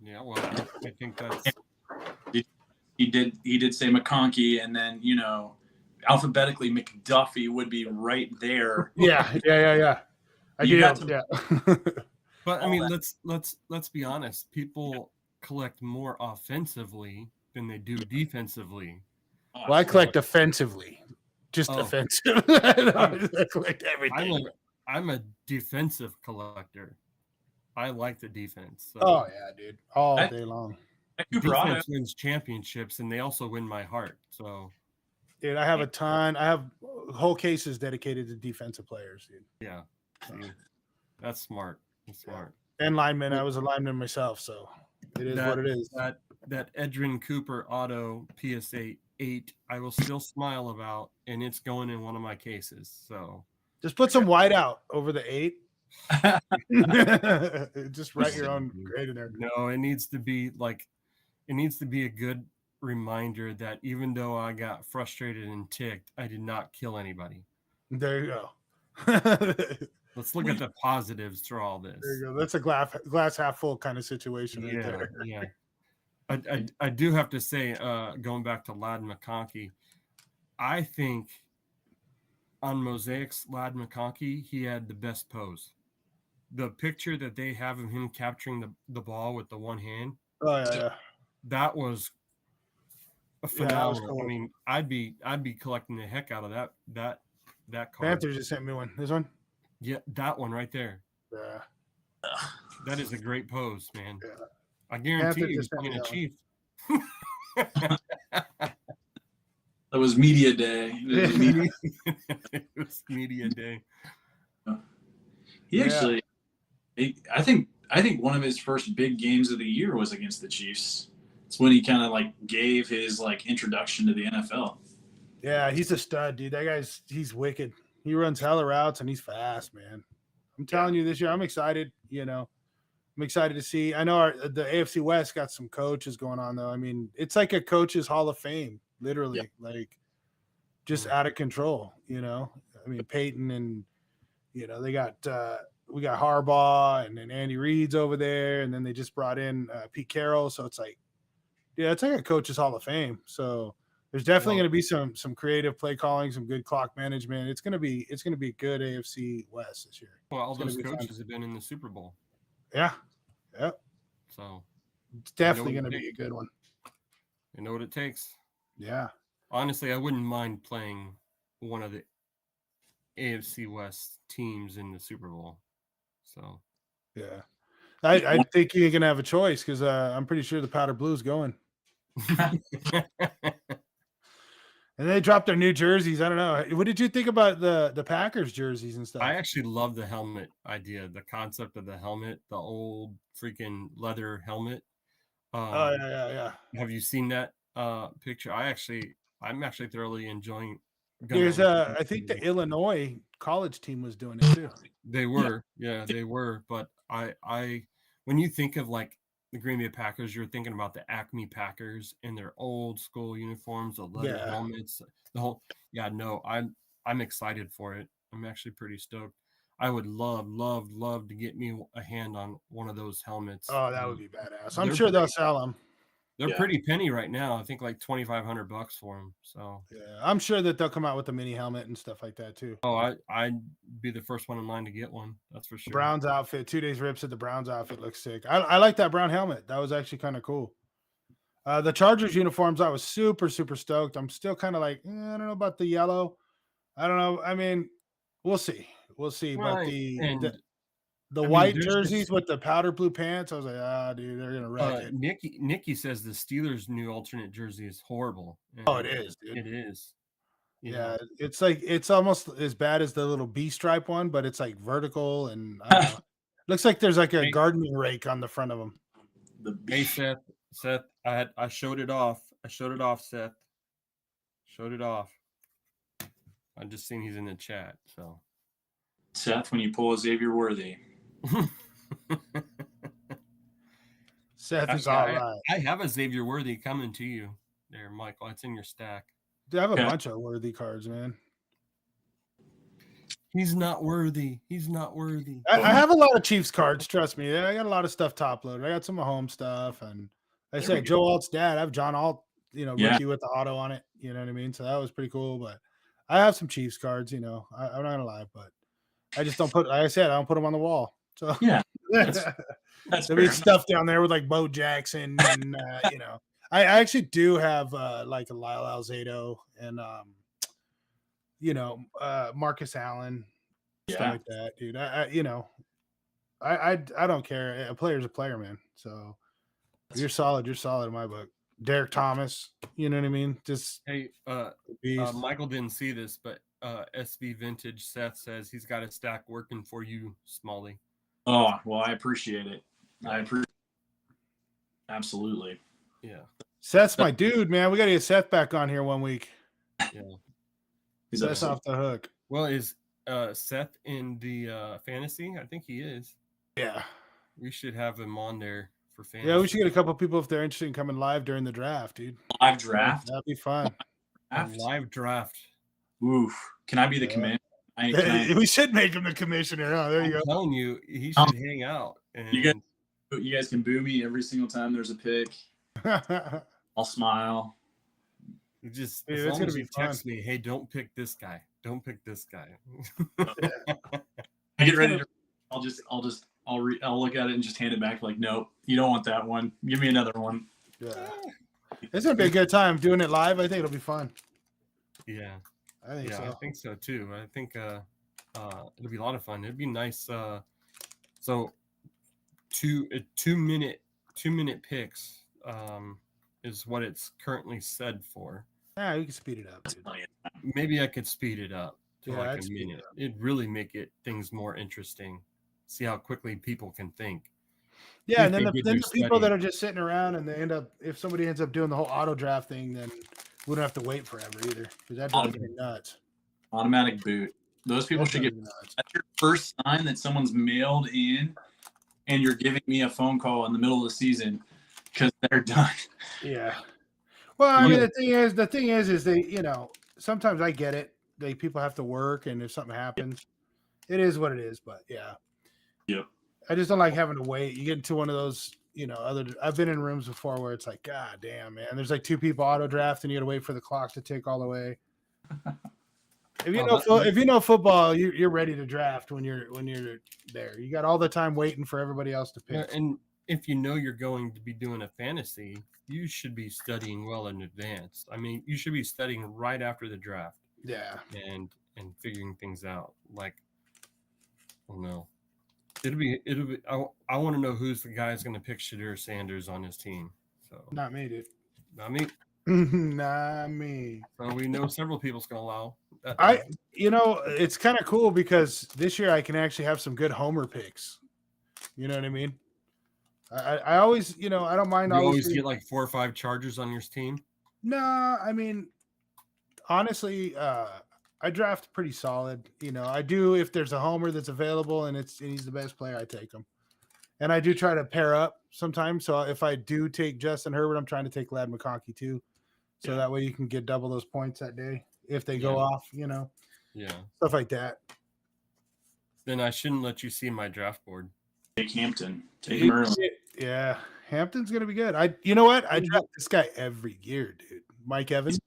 Yeah, well, I think that's. He did say McConkey, and then alphabetically McDuffie would be right there. Yeah. I You do. got to- Yeah. But I mean, let's be honest. People collect more offensively than they do defensively. Well, I collect offensively, just Oh. offensive. I collect everything. I'm a defensive collector. I like the defense. So Oh yeah, dude, all That- day long. defense wins championships, and they also win my heart. So Dude, I have a ton. I have whole cases dedicated to defensive players, dude, yeah, see, that's smart. That's smart. and linemen. I was a lineman myself, so it is what it is. That Edrin Cooper auto PSA 8, I will still smile about, and it's going in one of my cases. So Just put some white out over the 8. Just write your own grade in there. no, it needs to be a good reminder that even though I got frustrated and ticked, I did not kill anybody. There you go. Let's look at the positives through all this. There you go. That's a glass half full kind of situation right Yeah, there. yeah. I do have to say, going back to Lad McConkey, I think on Mosaic's Lad McConkey, he had the best pose. The picture that they have of him capturing the ball with the one hand, Oh yeah. that was a Yeah, that was phenomenal. cool. I mean, I'd be collecting the heck out of that card. Panther just sent me one. This one. Yeah, that one right there. Yeah. That is a great pose, man. Yeah. I guarantee Panther you, just sent me being a that chief. That was media day. It was media day. He Yeah. actually, I think one of his first big games of the year was against the Chiefs. It's when he kind of gave his introduction to the NFL. Yeah, he's a stud, dude. That he's wicked. He runs hella routes and he's fast, man. I'm telling you, this year I'm excited. I'm excited to see. I know the AFC West got some coaches going on though. I mean, it's like a coach's Hall of Fame, literally. just out of control. I mean, Peyton and they got we got Harbaugh and then Andy Reid's over there, and then they just brought in Pete Carroll. So it's like, it's like a coach's Hall of Fame. So there's definitely going to be some creative play calling, some good clock management. It's going to be a good AFC West this year. Well, all those coaches have been in the Super Bowl. Yeah. Yep. So it's definitely going to be a good one. You know what it takes. Yeah. Honestly, I wouldn't mind playing one of the AFC West teams in the Super Bowl. So, yeah, I think you're gonna have a choice because I'm pretty sure the Powder Blue's going. And they dropped their new jerseys. I don't know. What did you think about the Packers jerseys and stuff? I actually love the helmet idea, the concept of the helmet, the old freaking leather helmet. Oh yeah. Have you seen that picture? I'm actually thoroughly enjoying. There's I think the Illinois college team was doing it too. They were, yeah, they were. But I when you think of like the Green Bay Packers, you're thinking about the Acme Packers and their old school uniforms, the leather helmets, the whole. Yeah, no, I'm excited for it. I'm actually pretty stoked. I would love to get me a hand on one of those helmets. Oh, that would be badass. I'm sure they'll sell them. They're pretty penny right now. I think like $2,500 for them. So yeah, I'm sure that they'll come out with a mini helmet and stuff like that too. Oh, I'd be the first one in line to get one. That's for sure. Browns outfit, 2 days rips at the Browns outfit looks sick. I like that brown helmet. That was actually kind of cool. The Chargers uniforms, I was super stoked. I'm still kind of like, I don't know about the yellow. I don't know. I mean, we'll see. Right. But the white jerseys with the powder blue pants, I was like, dude, they're gonna wreck it. Nikki says the Steelers' new alternate jersey is horrible. Oh, it is, dude. It is. Yeah, it's like it's almost as bad as the little B stripe one, but it's like vertical and I don't know. Looks like there's like a gardening rake on the front of them. Hey Seth, I showed it off. Seth. Showed it off. I just seen he's in the chat. So Seth, when you pull a Xavier Worthy. Seth is all right. I have a Xavier Worthy coming to you there, Michael. It's in your stack. Dude, I have a bunch of Worthy cards, man. He's not worthy. I have a lot of Chiefs cards, trust me. I got a lot of stuff top loaded. I got some home stuff, and like I said, Joe Alt's dad. I have John Alt, rookie with the auto on it. You know what I mean? So that was pretty cool. But I have some Chiefs cards. I'm not gonna lie, but I just don't put. Like I said, I don't put them on the wall. So yeah, that's there'll be stuff down there with like Bo Jackson, and I actually do have like a Lyle Alzado and Marcus Allen, stuff like that, dude. I don't care. A player's a player, man. So you're solid in my book. Derek Thomas, you know what I mean? Just hey, Michael didn't see this, but SV Vintage Seth says he's got a stack working for you, Smalley. Oh, well, I appreciate it. Absolutely. Yeah. Seth's my dude, man. We got to get Seth back on here one week. Yeah. Seth's off the hook. Well, is Seth in the fantasy? I think he is. Yeah. We should have him on there for fantasy. Yeah, we should get a couple people if they're interested in coming live during the draft, dude. Live draft? That'd be fun. A live draft. Oof. Can I be the commander? We should make him the commissioner. Oh, there you go. I'm telling you, he should hang out. And you guys can boo me every single time there's a pick. I'll smile. Just as long as you text me, hey, don't pick this guy. Don't pick this guy. I get ready to. I'll look at it and just hand it back. Like, nope, you don't want that one. Give me another one. Yeah, it's gonna be a good time doing it live. I think it'll be fun. Yeah, I think so. I think so too. I think it'll be a lot of fun. It'd be nice. So, 2 minute picks is what it's currently said for. Yeah, we can speed it up. Dude. Maybe I could speed it up to like a minute. It'd really make things more interesting. See how quickly people can think. Yeah, and then the people that are just sitting around and they end up, if somebody ends up doing the whole auto draft thing, then we don't have to wait forever either. Because that drives me nuts. Automatic boot. Those people should get nuts. That's your first sign that someone's mailed in and you're giving me a phone call in the middle of the season because they're done. Yeah. Well, I mean, the thing is they, sometimes I get it. Like people have to work, and if something happens, it is what it is. But yeah, Yep. I just don't like having to wait. You get into one of those, I've been in rooms before where it's like, God damn, man. There's like 2 people auto draft, and you got to wait for the clock to tick all the way. If you know football, you're ready to draft when you're there. You got all the time waiting for everybody else to pick. And if you know you're going to be doing a fantasy, you should be studying well in advance. I mean, you should be studying right after the draft. Yeah. And figuring things out. Like, oh no, it'll be. I want to know who's the guy who's going to pick Shadur Sanders on his team. So Not me, dude. not me. Not me. So we know several people's going to allow. It's kind of cool because this year I can actually have some good homer picks. You know what I mean? I always, I don't mind. You always get like 4 or 5 Chargers on your team. No, I mean, honestly, I draft pretty solid. I do if there's a homer that's available and he's the best player, I take him. And I do try to pair up sometimes. So if I do take Justin Herbert, I'm trying to take Ladd McConkey too. So that way you can get double those points that day if they go off, Yeah. stuff like that. Then I shouldn't let you see my draft board. Take Hampton. Take him early. Yeah. Hampton's going to be good. You know what? I draft this guy every year, dude. Mike Evans.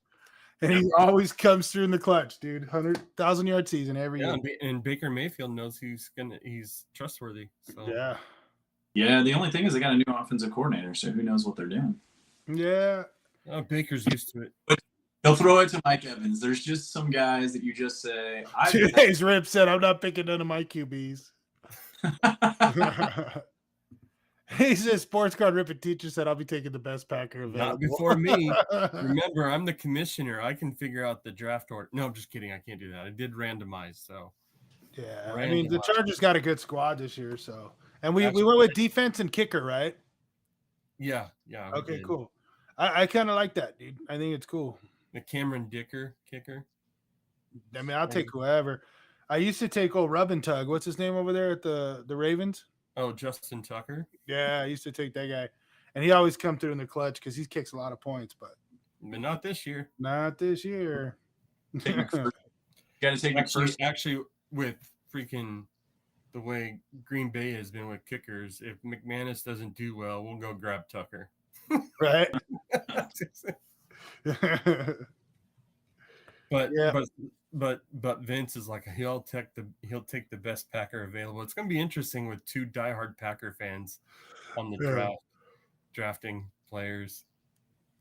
And he always comes through in the clutch, dude. 100,000 yard season every year. And Baker Mayfield knows he's trustworthy. So Yeah. Yeah, the only thing is they got a new offensive coordinator, so who knows what they're doing. Yeah. Baker's used to it. They'll throw it to Mike Evans. There's just some guys that you just say, Today's Rip said, I'm not picking none of my QBs. He says, sports card ripping teacher said, I'll be taking the best Packer available. Not before me. Remember, I'm the commissioner. I can figure out the draft order. No, I'm just kidding. I can't do that. I did randomize, so. Yeah. I mean, the Chargers got a good squad this year, so. And we went with defense and kicker, right? Yeah. Okay, cool. I kind of like that, dude. I think it's cool. The Cameron Dicker kicker. I mean, I'll take whoever. I used to take old Rub and Tug. What's his name over there at the Ravens? Oh, Justin Tucker. Yeah, I used to take that guy. And he always come through in the clutch because he kicks a lot of points, but not this year. Not this year. You got to take McPherson. Actually, with freaking the way Green Bay has been with kickers, if McManus doesn't do well, we'll go grab Tucker. Right. But Vince is like he'll take the best Packer available. It's going to be interesting with 2 diehard Packer fans on the drafting players.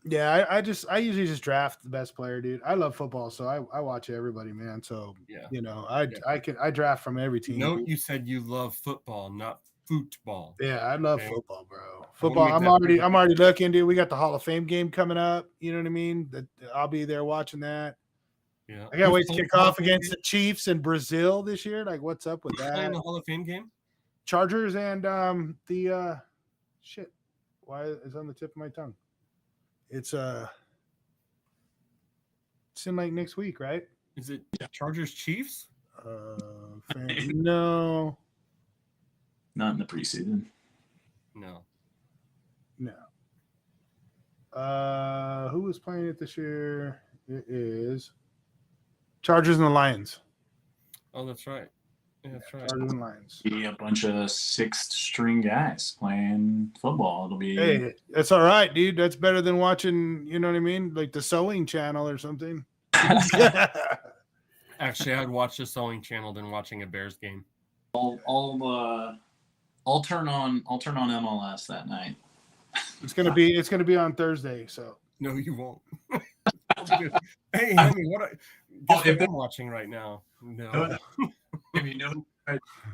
Yeah, I usually just draft the best player, dude. I love football, so I watch everybody, man. So I draft from every team. No, you said you love football, not football. Yeah, I love football, bro. Football. I'm already looking, dude. We got the Hall of Fame game coming up. You know what I mean? I'll be there watching that. Yeah, I gotta wait to kick off against the Chiefs in Brazil this year. Like, what's up with that? Playing the Hall of Fame game? Chargers and the shit. Why is on the tip of my tongue? It's in like next week, right? Is it Chargers Chiefs? No. Not in the preseason. No. Who was playing it this year? It is Chargers and the Lions. Oh, that's right. Yeah, that's right. Chargers and Lions. Be a bunch of 6th-string guys playing football. It'll be. Hey, that's all right, dude. That's better than watching. You know what I mean? Like the Sewing Channel or something. Actually, I'd watch the Sewing Channel than watching a Bears game. I'll turn on MLS that night. It's gonna be on Thursday. So no, you won't. Hey, Henry, what I'm watching right now? No. If you know,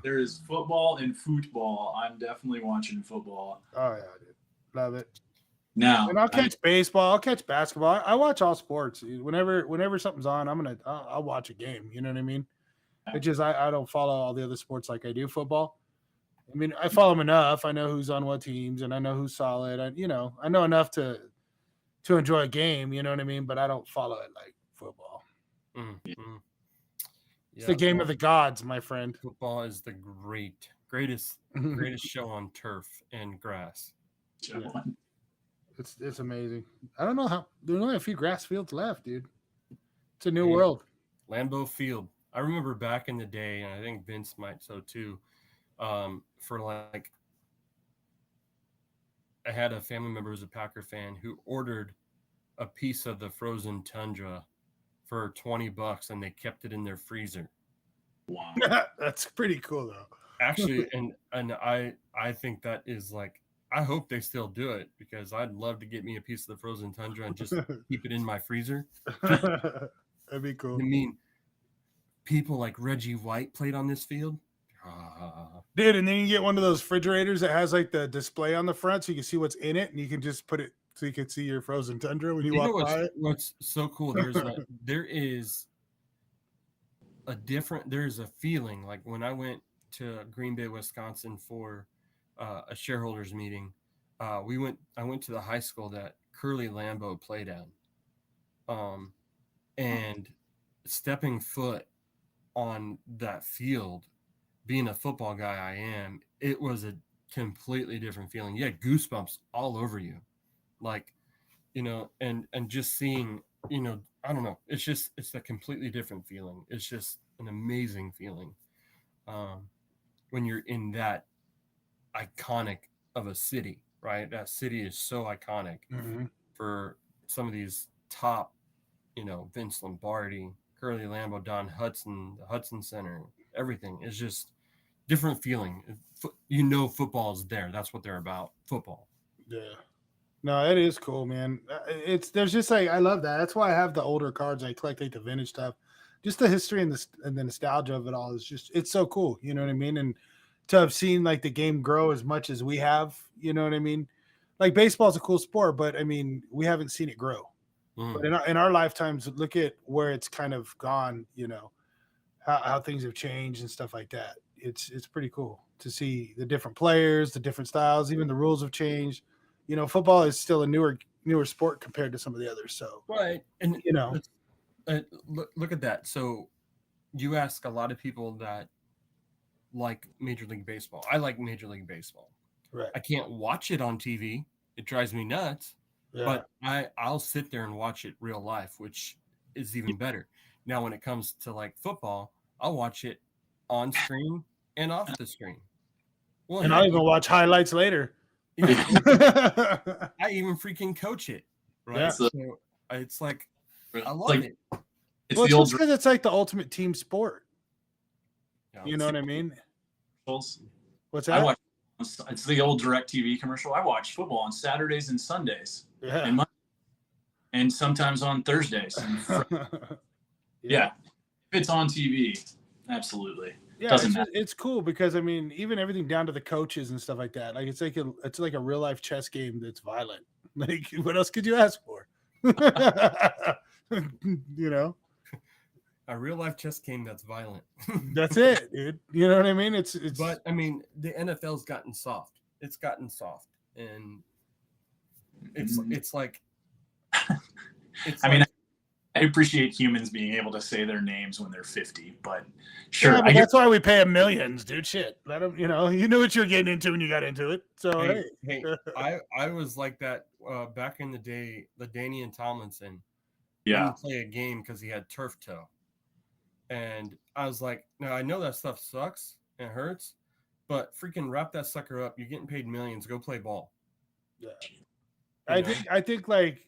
there is football and football. I'm definitely watching football. Oh yeah, dude, love it. Now, and I'll catch baseball. I'll catch basketball. I watch all sports. Whenever something's on, I'll watch a game. You know what I mean? It's just I don't follow all the other sports like I do football. I mean, I follow them enough. I know who's on what teams, and I know who's solid. I know enough to enjoy a game. You know what I mean? But I don't follow it like football. Mm-hmm. It's the game of the gods, my friend. Football is the greatest show on turf and grass. Yeah. It's amazing. I don't know how. There's only a few grass fields left, dude. It's a new world. Lambeau Field. I remember back in the day, and I think Vince might so too. For like, I had a family member who's a Packer fan who ordered a piece of the frozen tundra for $20, and they kept it in their freezer. Wow. That's pretty cool though. Actually, and I think that is like, I hope they still do it, because I'd love to get me a piece of the frozen tundra and just keep it in my freezer. That'd be cool. I mean, people like Reggie White played on this field. Dude, and then you get one of those refrigerators that has like the display on the front so you can see what's in it, and you can just put it so you can see your frozen tundra when you walk by it. What's so cool? There is a feeling like when I went to Green Bay, Wisconsin for a shareholders meeting. I went to the high school that Curly Lambeau played at, and stepping foot on that field, being a football guy I am, it was a completely different feeling. You had goosebumps all over you, like, and just seeing, I don't know, it's a completely different feeling. It's just an amazing feeling when you're in that iconic of a city, right? That city is so iconic for some of these top, Vince Lombardi, Curly Lambeau, Don Hudson, the Hudson Center, everything is just different feeling. Football is there. That's what they're about. Football. Yeah. No, it is cool, man. There's just like, I love that. That's why I have the older cards. I collect like the vintage stuff. Just the history and the nostalgia of it all is just, it's so cool. You know what I mean? And to have seen like the game grow as much as we have, you know what I mean? Like baseball is a cool sport, but I mean, we haven't seen it grow. But in our lifetimes, look at where it's kind of gone, how things have changed and stuff like that. It's pretty cool to see the different players, the different styles, even the rules have changed. Football is still a newer sport compared to some of the others. So, right. And, look at that. So you ask a lot of people that like Major League Baseball. I like Major League Baseball. Right. I can't watch it on TV. It drives me nuts. Yeah. But I'll sit there and watch it real life, which is even better. Now, when it comes to like football, I'll watch it on screen and off the screen. Well, and I'll even watch highlights later. I even freaking coach it. Right. Yeah. So it's like, I love it. It's just because it's like the ultimate team sport. Yeah, you know what I mean? What's that? It's the old DirecTV commercial. I watch football on Saturdays and Sundays. Yeah. And sometimes on Thursdays. Yeah. If it's on TV, absolutely. Yeah, it's cool because I mean, even everything down to the coaches and stuff like that. Like it's like a real life chess game that's violent. Like what else could you ask for? A real life chess game that's violent. That's it, dude. You know what I mean? It's But I mean, the NFL's gotten soft. It's gotten soft, and it's like. I appreciate humans being able to say their names when they're 50, but sure. Yeah, but that's why we pay them millions, dude. Shit, let them. You knew what you were getting into when you got into it. So hey, I was like that back in the day. The Danian Tomlinson, didn't play a game because he had turf toe, and I was like, now I know that stuff sucks and hurts, but freaking wrap that sucker up. You're getting paid millions. Go play ball. Yeah, I think like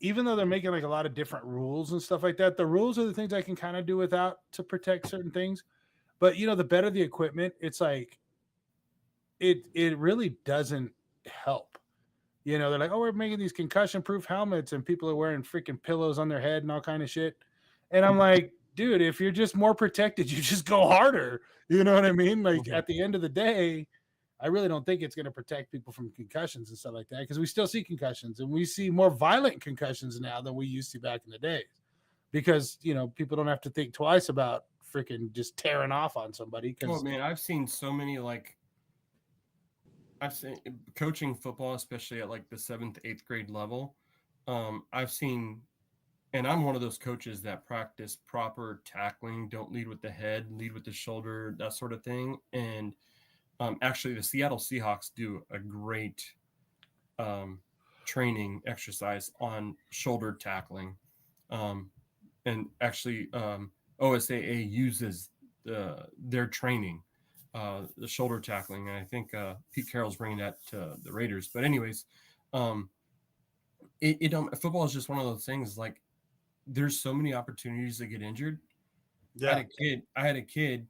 even though they're making like a lot of different rules and stuff like that, the rules are the things I can kind of do without to protect certain things. But the better the equipment, it's like it really doesn't help. They're like, oh, we're making these concussion-proof helmets, and people are wearing freaking pillows on their head and all kind of shit. And I'm like, dude, if you're just more protected, you just go harder. You know what I mean? Like at the end of the day, I really don't think it's going to protect people from concussions and stuff like that, because we still see concussions, and we see more violent concussions now than we used to back in the days, because people don't have to think twice about freaking just tearing off on somebody. Oh man, I've seen so many I've seen coaching football, especially at like the 7th, 8th grade level. I've seen, and I'm one of those coaches that practice proper tackling, don't lead with the head, lead with the shoulder, that sort of thing, and actually, the Seattle Seahawks do a great training exercise on shoulder tackling. And actually, OSAA uses their training, the shoulder tackling, and I think Pete Carroll's bringing that to the Raiders. But anyways, football is just one of those things. Like, there's so many opportunities to get injured. Yeah. I had a kid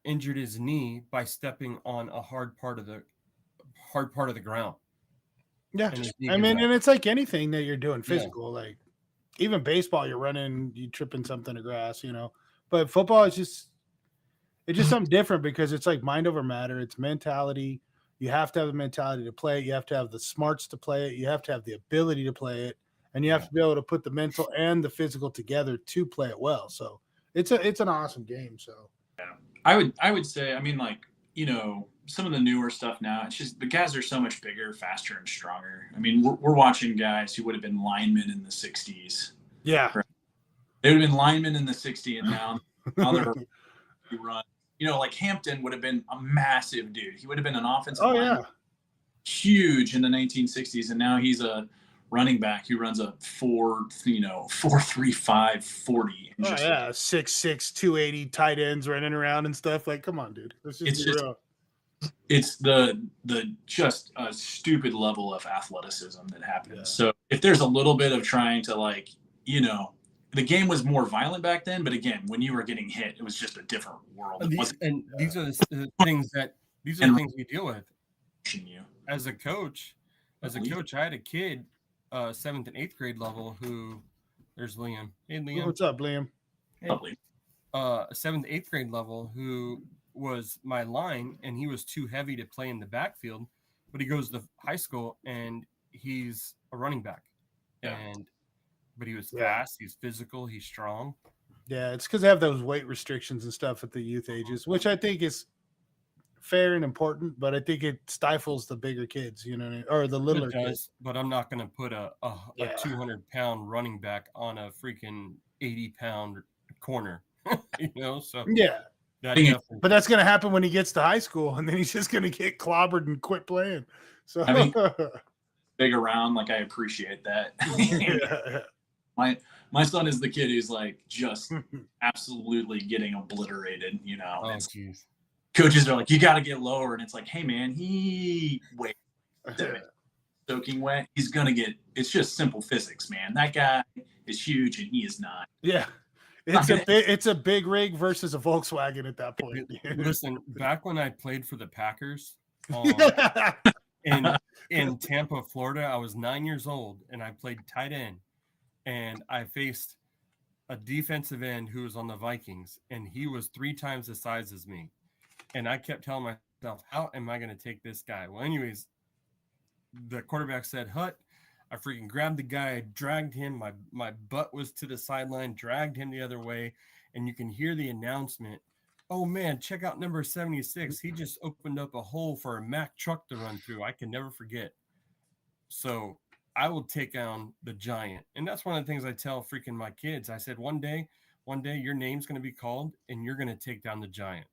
injured his knee by stepping on a hard part of the ground. Yeah. And his knee I mean, gets out. and it's like anything that you're doing physical, like even baseball, you're running, you tripping something to grass, you know. But football is just something different because it's like mind over matter. It's mentality. You have to have the mentality to play it. You have to have the smarts to play it. You have to have the ability to play it, and you have to be able to put the mental and the physical together to play it well. So it's an awesome game. So I would say, I mean, like, you know, some of the newer stuff now, it's just the guys are so much bigger, faster, and stronger. I mean, we're watching guys who would have been linemen in the 60s. yeah, They would have been linemen in the 60s, and now they're run. You know, like Hampton would have been a massive dude. He would have been an offensive lineman, huge in the 1960s, and now he's a running back who runs a 4.35 40. Oh, yeah, 6'6", 280 tight ends running around and stuff. Like, come on, dude. Let's just be real. It's the just a stupid level of athleticism that happens. Yeah. So if there's a little bit of trying to, like, you know, the game was more violent back then, but again, when you were getting hit, it was just a different world. These are the things we deal with. You. As a coach, I had a kid, 7th and 8th grade level who, there's Liam. Hey, Liam. What's up, Liam? Hey. 7th, 8th grade level who was my line, and he was too heavy to play in the backfield, but he goes to high school and he's a running back. Yeah. But he was fast, he's physical, he's strong. Yeah, it's because they have those weight restrictions and stuff at the youth ages, which I think is fair and important, but I think it stifles the bigger kids, you know, or the littler kids. But I'm not going to put a 200-pound running back on a freaking 80-pound corner, you know? So yeah. But that's going to happen when he gets to high school, and then he's just going to get clobbered and quit playing. So I mean, big around, like, I appreciate that. My son is the kid who's like just absolutely getting obliterated, you know. Oh, geez. Coaches are like, you got to get lower, and it's like, hey man, soaking wet, he's gonna get. It's just simple physics, man. That guy is huge, and he is not. Yeah, it's a big rig versus a Volkswagen at that point. Listen, back when I played for the Packers in Tampa, Florida, I was 9 years old, and I played tight end. And I faced a defensive end who was on the Vikings, and he was 3 times the size as me. And I kept telling myself, how am I going to take this guy? Well, anyways, the quarterback said, Hut. I freaking grabbed the guy, I dragged him. My butt was to the sideline, dragged him the other way. And you can hear the announcement, oh, man, check out number 76. He just opened up a hole for a Mack truck to run through. I can never forget. So I will take on the giant. And that's one of the things I tell freaking my kids. I said, one day your name's going to be called and you're going to take down the giant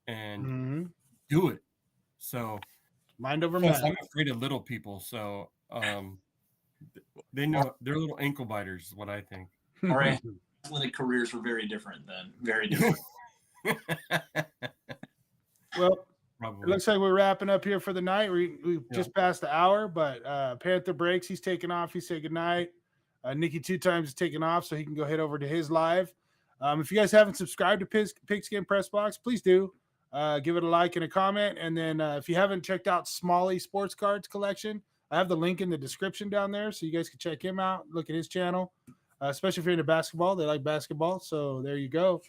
and do it. So mind over matter. I'm afraid of little people. So they know they're little ankle biters is what I think. All right. Athletic careers were very different then. Very different. Well, it looks like we're wrapping up here for the night. We just passed the hour, but Panther breaks. He's taking off. He said goodnight. Nikki 2 times is taking off, so he can go head over to his live. If you guys haven't subscribed to Pigskin Press Box, please do. Give it a like and a comment. And then if you haven't checked out Smalley Sports Cards Collection, I have the link in the description down there, so you guys can check him out. Look at his channel, especially if you're into basketball. They like basketball, so there you go.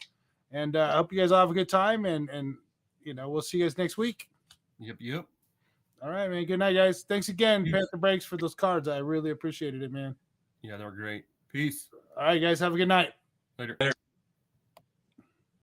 And I hope you guys all have a good time, and you know, we'll see you guys next week. Yep. All right, man. Good night, guys. Thanks again, Panther Breaks, for those cards. I really appreciated it, man. Yeah, they were great. Peace. All right, guys. Have a good night. Later.